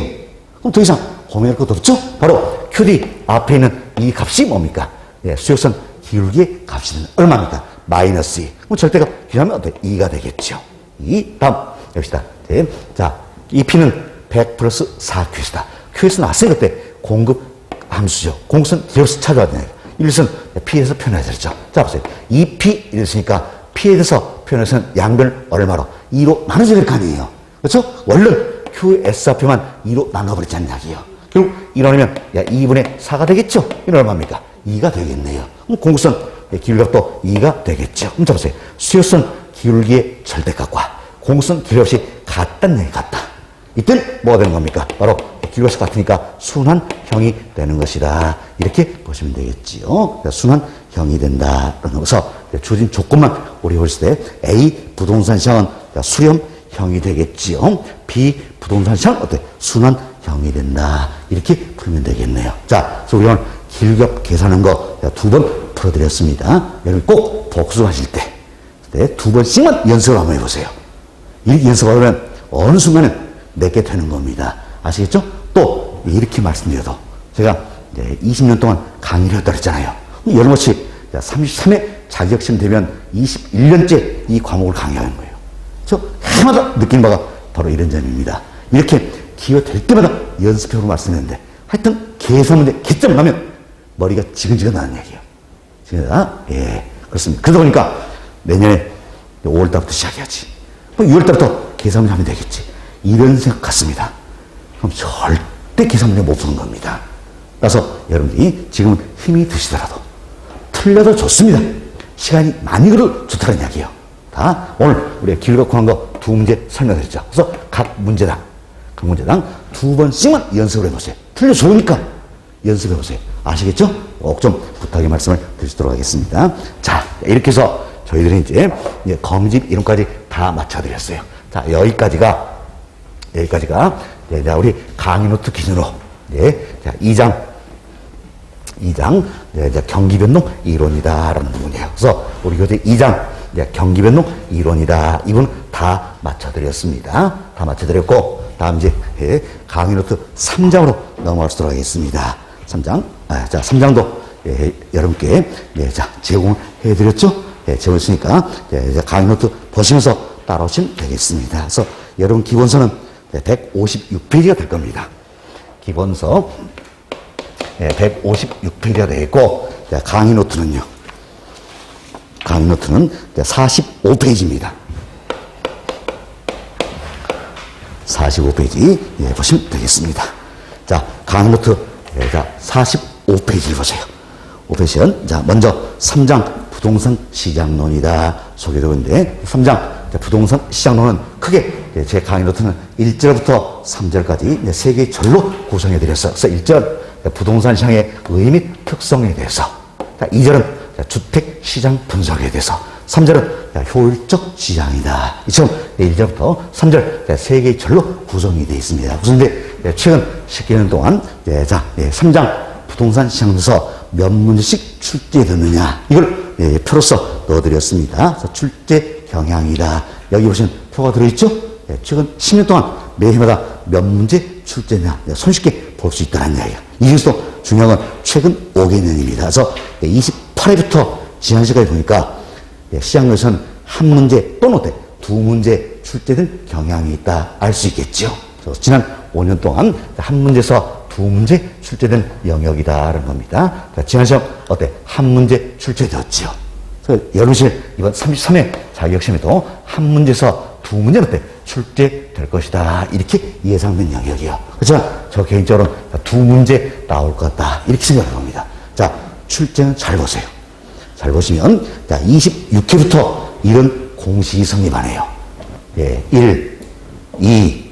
그럼 더 이상 고민할 것도 없죠? 바로 QD 앞에 있는 이 값이 뭡니까? 예, 수요선 기울기의 값이 얼마입니까? 마이너스 2. 그럼 절대값 기준하면 어때? 2가 되겠죠. 2. 다음, 여기다. 네. 자, 이 P는 100 플러스 4QS다. QS 나왔어요. 그때 공급 함수죠. 공급선 기울기를 찾아야 되네요. 이것은 P에서 표현해야 되죠. 자, 보세요. 2P 이랬으니까 P에 대해서 표현해서는 양변을 얼마로? 2로 나눠줘야 될 거 아니에요. 그렇죠? 원래 QS 앞에만 2로 나눠버렸잖아요. 이야기예요. 결국 이러면 2분의 4가 되겠죠? 이건 얼마입니까? 2가 되겠네요. 그럼 공급선 기울기값도 2가 되겠죠. 그럼 자 보세요. 수요선 기울기의 절대값과 공급선 기울기값이 같다는 얘기 같다. 이때는 뭐가 되는 겁니까? 바로 길과 수 같으니까 순환형이 되는 것이다. 이렇게 보시면 되겠지요. 그러니까 순환형이 된다. 그래서 주어진 조건만 우리 봤을 때 A 부동산 시장은 수렴형이 되겠지요. B 부동산 시장은 어때? 순환형이 된다. 이렇게 풀면 되겠네요. 자, 그래서 우리가 길겹 계산한 거 두 번 풀어드렸습니다. 여러분 꼭 복습하실 때 두 번씩만 연습을 한번 해보세요. 이렇게 연습하면 어느 순간은 내게 되는 겁니다. 아시겠죠? 또 이렇게 말씀드려도 제가 이제 20년 동안 강의를 했다 그랬잖아요. 여러분같이 33회 자격시험 되면 21년째 이 과목을 강의하는 거예요. 저 해마다 느낀 바가 바로 이런 점입니다. 이렇게 기회 될 때마다 연습해보고 말씀했는데 하여튼 계산 문제 개점 나면 머리가 지근지근하는 얘기예요. 예, 그렇습니다. 그러다 보니까 내년에 5월달부터 시작해야지. 6월달부터 계산 문제 하면 되겠지. 이런 생각 같습니다. 그럼 절대 계산 문제 못 푸는 겁니다. 그래서 여러분들이 지금 힘이 드시더라도 틀려도 좋습니다. 시간이 많이 걸어도 좋다는 이야기예요. 다 오늘 우리가 길고 한 거 두 문제 설명드렸죠. 그래서 각 문제당 두 번씩만 연습을 해보세요. 틀려 좋으니까 연습해보세요. 아시겠죠? 꼭 좀 부탁의 말씀을 드리도록 하겠습니다. 자, 이렇게 해서 저희들은 이제 검집 이론까지 다 맞춰드렸어요. 자, 여기까지가 우리 강의 노트 기준으로 자, 2장 경기변동 이론이다라는 부분이에요. 그래서 우리 교재 2장 경기변동 이론이다. 이분 다 맞춰드렸습니다. 다 맞춰드렸고 다음 이제 강의 노트 3장으로 넘어가도록 하겠습니다. 3장. 자, 3장도 여러분께 자, 제공을 해드렸죠? 제공했으니까 강의 노트 보시면서 따라오시면 되겠습니다. 그래서 여러분 기본서는 156페이지가 될 겁니다. 기본서 156페이지가 되겠고 강의 노트는 45페이지입니다. 45페이지 보시면 되겠습니다. 자, 강의 노트 45페이지를 보세요. 5페이지는 자, 먼저 3장 부동산 시장론이다 소개되고 있는데 3장 부동산 시장론은 크게 제 강의 노트는 1절부터 3절까지 3개의 절로 구성해 드렸어요. 그래서 1절 부동산 시장의 의미 및 특성에 대해서, 2절은 주택 시장 분석에 대해서, 3절은 효율적 시장이다. 이처럼 1절부터 3절 3개의 절로 구성이 되어 있습니다. 그런데 최근 10개년 동안 3장 부동산 시장에서 몇 문제씩 출제됐느냐 이걸 표로서 넣어드렸습니다. 그래서 출제 경향이다. 여기 보시면 표가 들어있죠? 최근 10년 동안 매해마다 몇 문제 출제냐 손쉽게 볼 수 있다는 이야기예요. 이중에서도 중요한 건 최근 5개년입니다. 그래서 28회부터 지난 시까지 보니까 시장에서는 한 문제 또는 두 문제 출제된 경향이 있다 알 수 있겠죠. 그래서 지난 5년 동안 한 문제에서 두 문제 출제된 영역이다라는 겁니다. 지난 시험 한 문제 출제되었죠. 그래서 여러분실 이번 33회 자격시험에도 한 문제에서 두 문제는 출제될 것이다. 이렇게 예상된 영역이요. 그렇지만 저 개인적으로는 두 문제 나올 것 같다. 이렇게 생각을 합니다. 자, 출제는 잘 보세요. 잘 보시면 26회부터 이런 공식이 성립하네요. 1, 2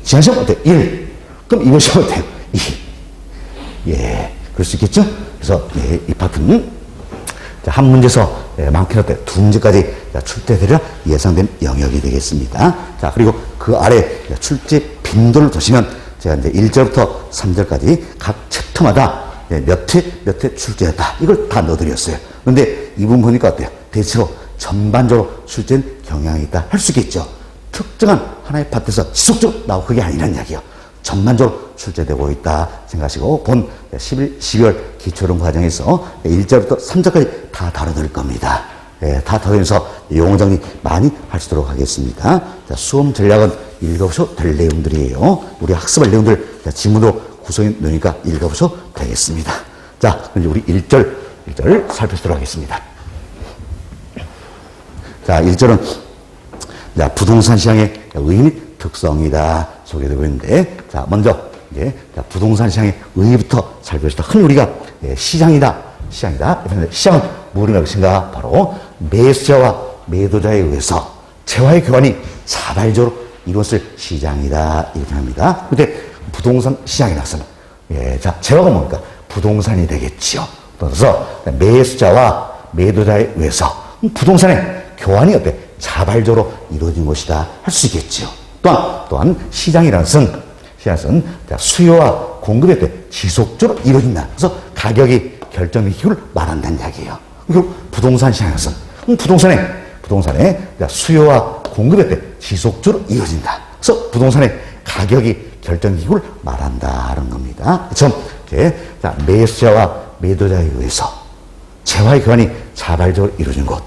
지난 시험 어때요? 1 그럼 이번 시험 어때요? 2 그럴 수 있겠죠? 그래서 이 파트는 한 문제에서 많게는 두 문제까지 출제되리라 예상된 영역이 되겠습니다. 자, 그리고 그 아래 출제 빈도를 보시면 제가 이제 1절부터 3절까지 각 챕터마다 몇 회 출제했다. 이걸 다 넣어드렸어요. 그런데 이분 보니까 어때요? 대체로 전반적으로 출제된 경향이 있다 할 수 있겠죠. 특정한 하나의 파트에서 지속적으로 나오고 그게 아니라는 이야기예요. 전반적으로 출제되고 있다 생각하시고 본 12월 기초론 과정에서 1절부터 3절까지 다 다뤄드릴 겁니다. 다 다루면서 용어 정리 많이 하시도록 하겠습니다. 자, 수험 전략은 읽어보셔도 될 내용들이에요. 우리 학습할 내용들 지문으로 구성해 놓으니까 읽어보셔도 되겠습니다. 자, 이제 우리 1절 살펴보도록 하겠습니다. 자, 1절은 부동산 시장의 의미 및 특성이다 소개되고 있는데, 자, 먼저 부동산 시장의 의미부터 살펴보시다. 흔히 우리가 시장이다. 시장은 무엇인가 것인가? 바로 매수자와 매도자에 의해서 재화의 교환이 자발적으로 이루어질 시장이다. 이렇게 합니다. 근데 부동산 시장에 나서는, 예, 자, 재화가 뭡니까? 부동산이 되겠지요. 그래서 매수자와 매도자에 의해서 부동산의 교환이 어때? 자발적으로 이루어진 것이다. 할 수 있겠지요. 또한 시장이라는 것은 수요와 공급에 대해 지속적으로 이루어진다. 그래서 가격이 결정의 기구를 말한다는 이야기예요. 그리고 부동산 시장에서는 부동산의 수요와 공급에 대해 지속적으로 이루어진다. 그래서 부동산의 가격이 결정의 기구를 말한다는 겁니다. 그렇죠? 매수자와 매도자에 의해서 재화의 교환이 자발적으로 이루어진 것,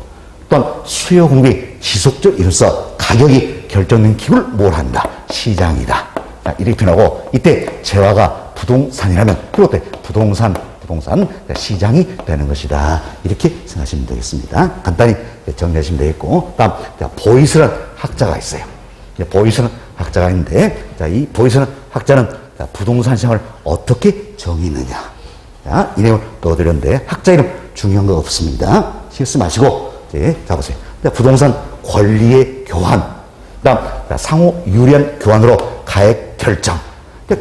또한 수요 공급이 지속적으로 이루어서 가격이 결정된 기구를 뭘 한다? 시장이다. 이렇게 표현하고, 이때 재화가 부동산이라면 그럴 때 부동산 시장이 되는 것이다. 이렇게 생각하시면 되겠습니다. 간단히 정리하시면 되겠고, 다음 보이스라는 학자가 있어요. 보이스라는 학자가 있는데, 이 보이스라는 학자는 부동산 시장을 어떻게 정의느냐, 이 내용을 넣어드렸는데, 학자 이름 중요한 거 없습니다. 신경 쓰지 마시고, 자 보세요. 부동산 권리의 교환, 그다음 상호 유리한 교환으로 가액 결정,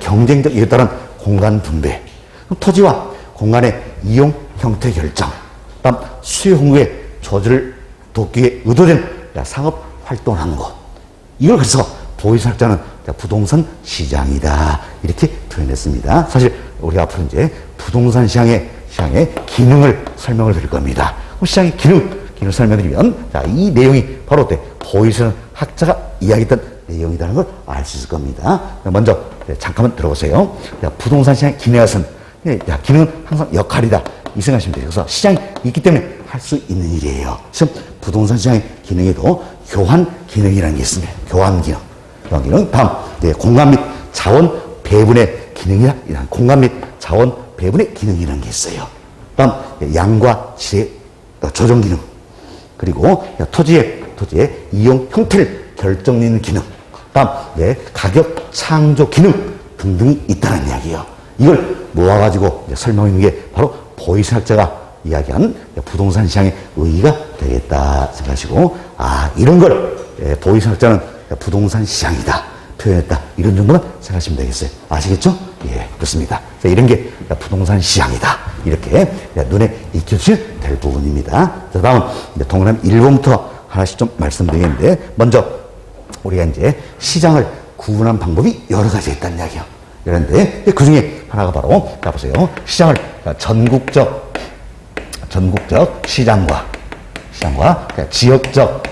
경쟁적 이에 따른 공간 분배, 토지와 공간의 이용 형태 결정, 그다음 수요 공급의 조절을 돕기 위해 의도된 상업 활동을 하는 것. 이걸 그래서 보이스 학자는 부동산 시장이다. 이렇게 표현했습니다. 사실 우리가 앞으로 이제 부동산 시장의 기능을 설명을 드릴 겁니다. 시장의 기능을 설명드리면, 이 내용이 바로 어때? 보이스 학자가 이야기했던 내용이라는 걸 알 수 있을 겁니다. 먼저 잠깐만 들어보세요. 부동산 시장의 기능은 항상 역할이다. 이 생각하시면 돼요. 그래서 시장이 있기 때문에 할 수 있는 일이에요. 지금 부동산 시장의 기능에도 교환 기능이라는 게 있습니다. 교환 기능. 다음, 공간 및 자원 배분의 기능이라, 공간 및 자원 배분의 기능이라는 게 있어요. 다음, 양과 질의 조정 기능. 그리고 토지의 이용 형태를 결정짓는 기능. 다음, 가격 창조 기능 등등이 있다는 이야기예요. 이걸 모아가지고 설명하는 게 바로 보이스 학자가 이야기한 부동산 시장의 의의가 되겠다 생각하시고, 이런 걸 보이스 학자는 부동산 시장이다 표현했다, 이런 정도는 생각하시면 되겠어요. 아시겠죠? 예, 그렇습니다. 이런 게 부동산 시장이다, 이렇게 눈에 익혀주시면 될 부분입니다. 자, 다음 동그라미 1번부터 하나씩 좀 말씀드리겠는데, 먼저 우리가 이제 시장을 구분한 방법이 여러 가지 있다는 이야기예요. 그런데 그 중에 하나가 바로, 자 보세요. 시장을 전국적 시장과 지역적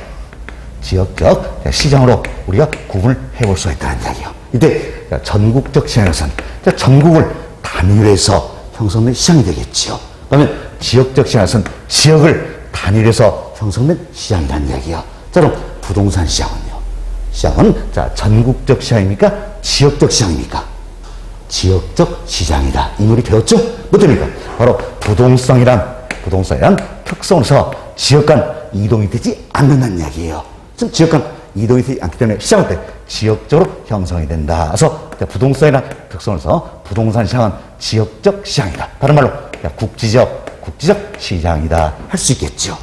시장으로 우리가 구분을 해볼 수가 있다는 이야기예요. 이때 전국적 시장에서는 전국을 단위로 해서 형성된 시장이 되겠지요. 그러면 지역적 시장에서는 지역을 단위로 해서 형성된 시장이라는 이야기예요. 자, 그럼 부동산 시장은요? 시장은 전국적 시장입니까? 지역적 시장입니까? 지역적 시장이다. 이 우리 배웠죠? 뭐 됩니까? 바로 부동산이란 특성에서 지역 간 이동이 되지 않는다는 이야기예요. 지금 지역 간 이동이 되지 않기 때문에 시장은 때 지역적으로 형성이 된다. 그래서 부동산이란 특성에서 부동산 시장은 지역적 시장이다. 다른 말로 국지적 시장이다 할 수 있겠죠.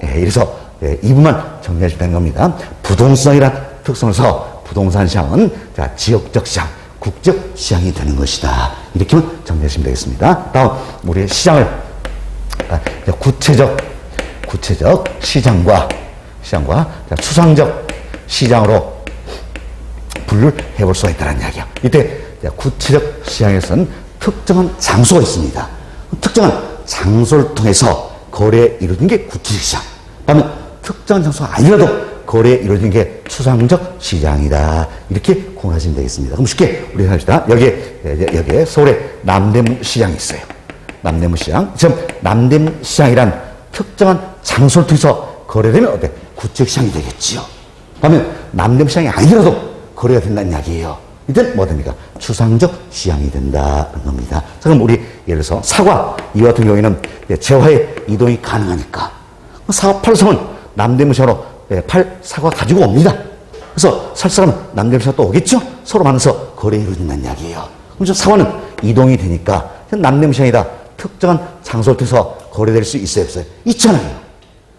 이래서 이 부분만 정리하시면 되는 겁니다. 부동산이란 특성에서 부동산 시장은 지역적 시장, 국적 시장이 되는 것이다. 이렇게만 정리하시면 되겠습니다. 다음, 우리 시장을 구체적 시장과 추상적 시장으로 분류를 해볼 수가 있다는 이야기야. 이때 구체적 시장에서는 특정한 장소가 있습니다. 특정한 장소를 통해서 거래에 이루어진 게 구체적 시장. 그다음에 특정한 장소가 아니라도 거래에 이루어진 게 추상적 시장이다. 이렇게 구분하시면 되겠습니다. 그럼 쉽게 우리 합시다. 여기에 서울에 남대문 시장이 있어요. 남대문 시장. 지금 남대문 시장이란 특정한 장소를 통해서 거래되면 어때? 구체적 시장이 되겠지요. 그러면 남대문 시장이 아니라도 거래가 된다는 이야기예요. 이때는 뭐 됩니까? 추상적 시장이 된다는 겁니다. 자, 그럼 우리 예를 들어서 사과, 이와 같은 경우에는 재화의 이동이 가능하니까 사과 팔 사람은 남대문 시장으로 팔 사과 가지고 옵니다. 그래서 살 사람은 남대문 시장 또 오겠죠? 서로 만나서 거래가 이루어진다는 이야기예요. 그럼 사과는 이동이 되니까 남대문 시장이다 특정한 장소를 통해서 거래될 수 있어요, 없어요? 있잖아요.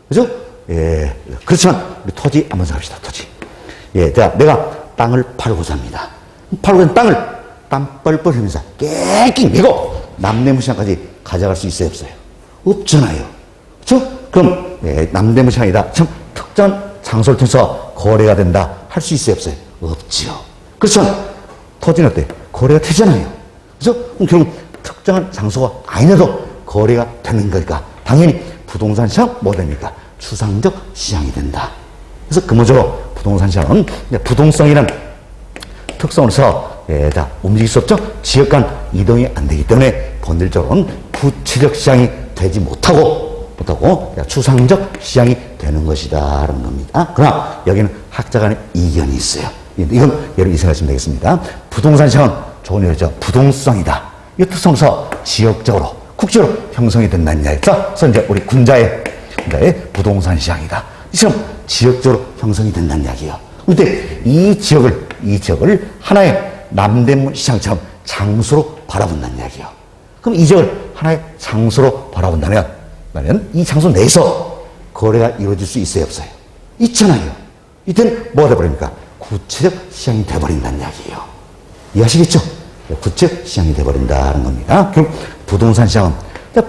그죠? 예, 그렇지만 우리 토지 한번 생각합시다. 토지. 예, 자, 내가 땅을 팔고자 합니다. 팔고자 하는 땅을 땀 뻘뻘 흘리면서 깨끗이 메고 남대문시장까지 가져갈 수 있어요, 없어요? 없잖아요. 그렇죠? 그럼 예, 남대문시장이다. 참 특정한 장소를 통해서 거래가 된다. 할 수 있어요, 없어요? 없지요. 그렇지만 토지는 어때? 거래가 되잖아요. 그렇죠? 그럼 결국 특정한 장소가 아니라도 거래가 되는 거니까 당연히 부동산 시장 뭐 됩니까? 추상적 시장이 된다. 그래서 근본적으로 부동산 시장은 부동성이라는 특성으로서 예, 자, 움직일 수 없죠. 지역 간 이동이 안 되기 때문에 본질적으로는 구체적 시장이 되지 못하고 추상적 시장이 되는 것이다라는 겁니다. 그러나 여기는 학자 간의 이견이 있어요. 이건 여러분 이해하시면 되겠습니다. 부동산 시장은 좋은 예죠. 부동성이다. 이 특성에서 지역적으로, 국지적으로 형성이 된다는 이야기죠. 그래서 이제 우리 군자의 부동산 시장이다. 이처럼 지역적으로 형성이 된다는 이야기예요. 그런데 이 지역을 하나의 남대문 시장처럼 장소로 바라본다는 이야기예요. 그럼 이 지역을 하나의 장소로 바라본다면 이 장소 내에서 거래가 이루어질 수 있어요, 없어요? 있잖아요. 이때는 뭐가 돼버립니까? 구체적 시장이 돼버린다는 이야기예요. 이해하시겠죠? 구체적 시장이 돼버린다는 겁니다. 그럼 부동산 시장은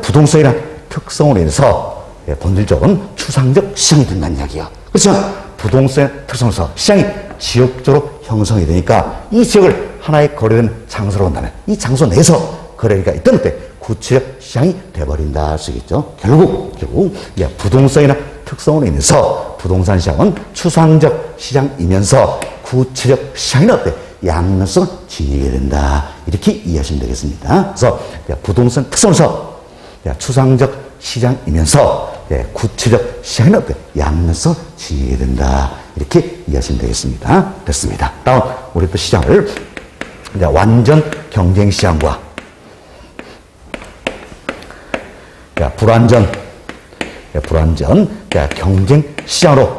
부동성이란 특성으로 인해서 본질적으로는 추상적 시장이 된다는 이야기예요. 그렇지만 부동산의 특성으로서 시장이 지역적으로 형성이 되니까 이 지역을 하나의 거래되는 장소로 본다면 이 장소 내에서 거래가 있던 때 구체적 시장이 돼버린다 할 수 있겠죠. 결국 부동성이나 특성으로 인해서 부동산 시장은 추상적 시장이면서 구체적 시장이 어때? 양면성을 지니게 된다. 이렇게 이해하시면 되겠습니다. 그래서 부동산 특성으로서 추상적 시장이면서 구체적 시장이 어때? 양면성을 지니게 된다. 이렇게 이해하시면 되겠습니다. 됐습니다. 다음 우리 또 시장을 완전 경쟁 시장과 불완전 경쟁 시장으로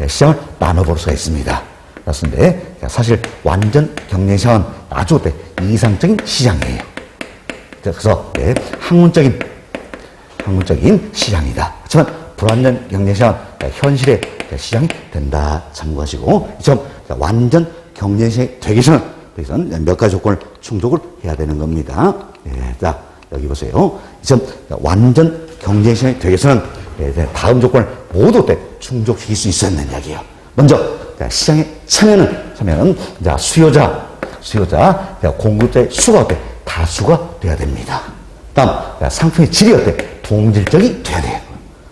시장을 나눠볼 수가 있습니다. 그렇습니다. 사실 완전 경쟁 시장은 아주 이상적인 시장이에요. 그래서 학문적인 시장이다. 하지만 불완전 경쟁 시장은 현실의 시장이 된다. 참고하시고 이 점 완전 경쟁 시장이 되기 위해서는 몇 가지 조건을 충족을 해야 되는 겁니다. 자, 여기 보세요. 이 점 완전 경쟁 시장이 되기 위해서는 다음 조건을 모두 충족시킬 수 있어야 한다는 이야기예요. 먼저 시장에 참여는 수요자, 공급자의 수가 다수가 돼야 됩니다. 다음 상품의 질이 동질적이 돼야 돼요.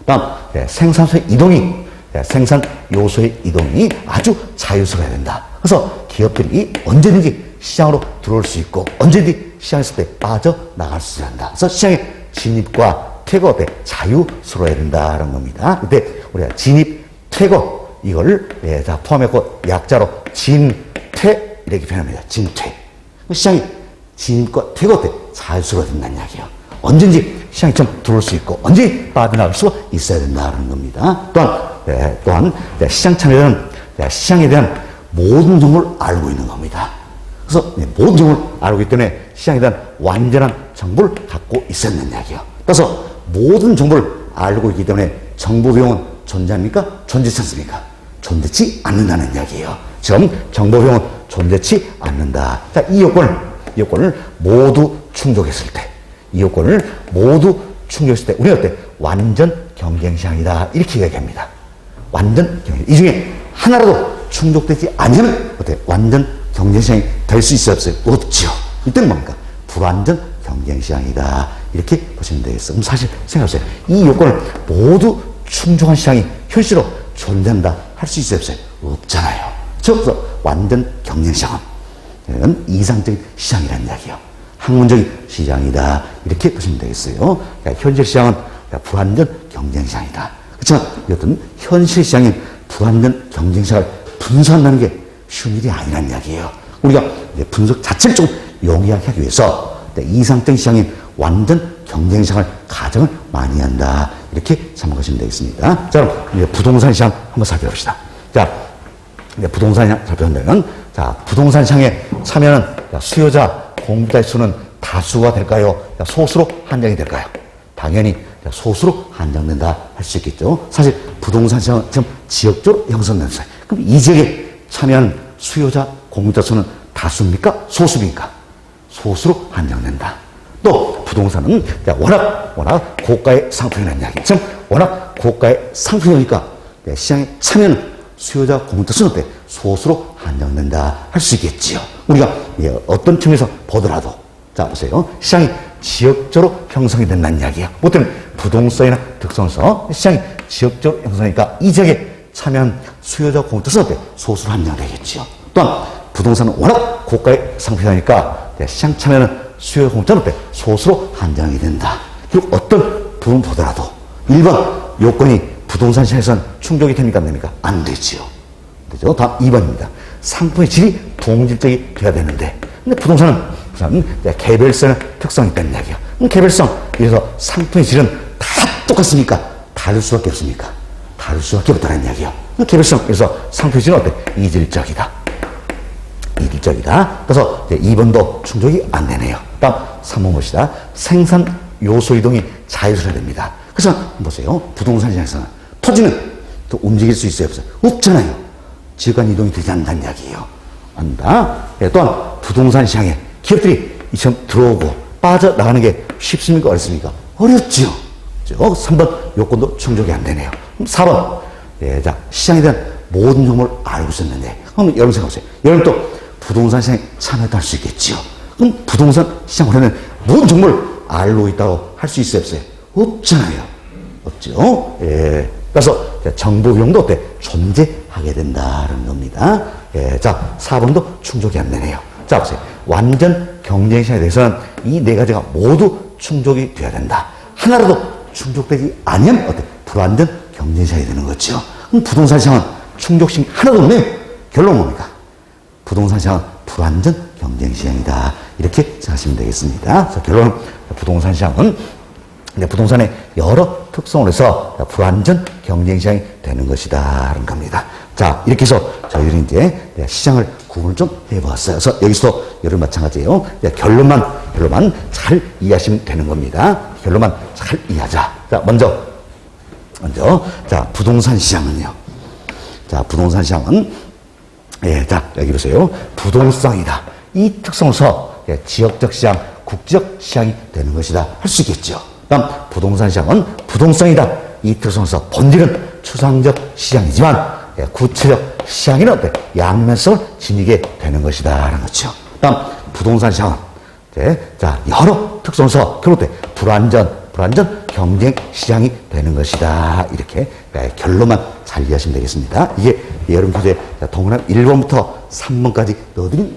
다음 생산소의 이동이 생산 요소의 이동이 아주 자유스러워야 된다. 그래서 기업들이 언제든지 시장으로 들어올 수 있고 언제든지 시장에서 빠져나갈 수 있어야 한다. 그래서 시장의 진입과 퇴거 자유스러워야 된다는 겁니다. 그때 우리가 진입, 퇴거 이걸 포함했고 약자로 진퇴 이렇게 표현합니다. 진퇴. 시장이 진입과 퇴거 자유스러워야 된다는 이야기예요. 언제든지 시장에 좀 들어올 수 있고 언제 빠져나갈 수가 있어야 된다는 겁니다. 또한 시장 참여자는 시장에 대한 모든 정보를 알고 있는 겁니다. 그래서 모든 정보를 알고 있기 때문에 시장에 대한 완전한 정보를 갖고 있어야 된다는 이야기예요. 따라서 모든 정보를 알고 있기 때문에 정보 비용은 존재합니까? 존재치 않습니까? 존재치 않는다는 이야기예요. 지금 정보 비용은 존재치 않는다. 자, 이 요건을 모두 충족했을 때, 우리는 완전 경쟁 시장이다. 이렇게 이야기합니다. 완전 경쟁. 이 중에 하나라도 충족되지 않으면 완전 경쟁 시장이 될 수 있어요, 없어요? 없죠. 이때는 뭡니까? 불완전 경쟁 시장이다. 이렇게 보시면 되겠어요. 그럼 사실 생각해보세요. 이 요건을 모두 충족한 시장이 현실로 존재한다. 할 수 있어요, 없어요? 없잖아요. 그래서 완전 경쟁 시장은 이상적인 시장이라는 이야기예요. 학문적인 시장이다. 이렇게 보시면 되겠어요. 그러니까 현실 시장은 불완전 경쟁 시장이다. 그렇지만 여튼 현실 시장인 불완전 경쟁 시장을 분석한다는 게 쉬운 일이 아니라는 이야기예요. 우리가 분석 자체를 좀 용이하게 하기 위해서 이상적인 시장인 완전 경쟁 시장을 가정을 많이 한다. 이렇게 참고하시면 되겠습니다. 자, 그럼 이제 부동산 시장 한번 살펴봅시다. 자, 부동산 시장 살펴본다면, 부동산 시장에 참여하는 수요자, 공급자의 수는 다수가 될까요? 소수로 한정이 될까요? 당연히 소수로 한정된다 할 수 있겠죠. 사실 부동산 시장은 지금 지역적으로 형성되는 사회. 그럼 이 지역에 참여하는 수요자, 공유자 수는 다수입니까? 소수입니까? 소수로 한정된다. 또 부동산은 워낙 고가의 상품이라는 이야기. 지금 워낙 고가의 상품이니까 시장에 참여하는 수요자, 공유자 수는 소수로 한정된다 할 수 있겠지요. 우리가 어떤 측면에서 보더라도 자 보세요. 시장이 지역적으로 형성이 된다는 이야기예요. 보통 부동산이나 특성에서 시장이 지역적으로 형성하니까 이 지역에 참여한 수요자, 공유자 수는 소수로 한정되겠지요. 또한 부동산은 워낙 고가의 상품이니까 시장 참여하는 수요 공짜는 소수로 한정이 된다. 그리고 어떤 부분 보더라도 1번 요건이 부동산 시장에서는 충족이 됩니까? 안 됩니까? 안 되지요. 그죠? 다음 2번입니다. 상품의 질이 동질적이 돼야 되는데 근데 부동산은 개별성의 특성이 있다는 이야기예요. 개별성, 그래서 상품의 질은 다 똑같습니까? 다를 수밖에 없습니까? 다를 수밖에 없다는 이야기예요. 개별성, 그래서 상품의 질은 어때? 이질적이다. 이질적이다. 그래서 2번도 충족이 안 되네요. 다음 3번 봅시다. 생산 요소 이동이 자유로워야 됩니다. 그래서 보세요. 부동산 시장에서는 토지는 또 움직일 수 있어요? 없어요? 없잖아요. 지역 간 이동이 되지 않는다는 이야기예요. 한다. 또한 부동산 시장에 기업들이 이처럼 들어오고 빠져나가는 게 쉽습니까? 어렵습니까? 어렵죠. 3번 요건도 충족이 안 되네요. 4번. 자, 시장에 대한 모든 정보를 알고 있었는데 그럼 여러분 생각해보세요. 여러분 또 부동산 시장에 참여도 할 수 있겠죠. 그럼 부동산 시장 원에는 모든 정보를 알고 있다고 할 수 있어요? 없어요? 없잖아요. 없죠. 그래서 정보 비용도 어때? 존재하게 된다는 겁니다. 자, 4번도 충족이 안 되네요. 자, 보세요. 완전 경쟁 시장에 대해서는 이 네 가지가 모두 충족이 돼야 된다. 하나라도 충족되지 않으면 어때? 불완전 경쟁 시장이 되는 거죠. 그럼 부동산 시장은 충족性하나도 없네요. 결론 뭡니까? 부동산 시장은 불완전 경쟁 시장이다. 이렇게 생각하시면 되겠습니다. 그래서 결론은 부동산 시장은 부동산의 여러 특성을 해서 불완전 경쟁 시장이 되는 것이다. 라는 겁니다. 자, 이렇게 해서 저희들이 이제 시장을 구분을 좀 해보았어요. 그래서 여기서도 여러분 마찬가지예요. 결론만 잘 이해하시면 되는 겁니다. 결론만 잘 이해하자. 자, 먼저, 자, 부동산 시장은요. 자, 부동산 시장은, 자, 여기 보세요. 부동성이다. 이 특성에서 지역적 시장, 국지적 시장이 되는 것이다. 할 수 있겠죠. 다음, 부동산 시장은 부동성이다. 이 특성에서 본질은 추상적 시장이지만 구체적 시장에는 어때? 양면성을 지니게 되는 것이다. 라는 거죠. 다음, 부동산 시장은 자, 여러 특성에서 결국 불완전 경쟁 시장이 되는 것이다. 이렇게 결론만 잘 이해하시면 되겠습니다. 이게 여러분 교재 동그라미 1번부터 3번까지 넣어드린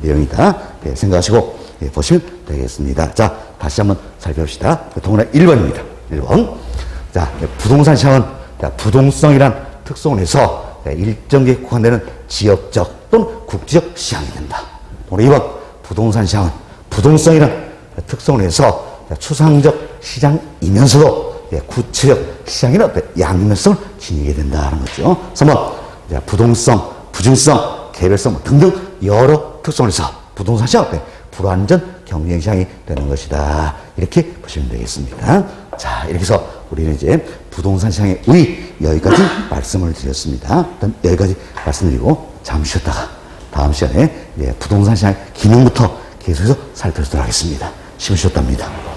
내용이다. 생각하시고 보시면 되겠습니다. 자, 다시 한번 살펴봅시다. 동그라미 1번입니다. 1번. 자, 부동산 시장은 부동성이란 특성을 해서 일정기에 국한되는 지역적 또는 국지적 시장이 된다. 동그라미 2번. 부동산 시장은 부동성이란 특성을 해서 추상적 시장이면서도 구체적 시장이나 양면성을 지니게 된다는 거죠. 3번. 부동성, 부증성, 개별성 등등 여러 특성을 해서 부동산 시장은 불완전 경쟁 시장이 되는 것이다. 이렇게 보시면 되겠습니다. 자, 이렇게 해서 우리는 이제 부동산 시장의 우위 여기까지 말씀을 드렸습니다. 일단 여기까지 말씀드리고 잠시 쉬었다가 다음 시간에 부동산 시장의 기능부터 계속해서 살펴보도록 하겠습니다. 쉬셨답니다.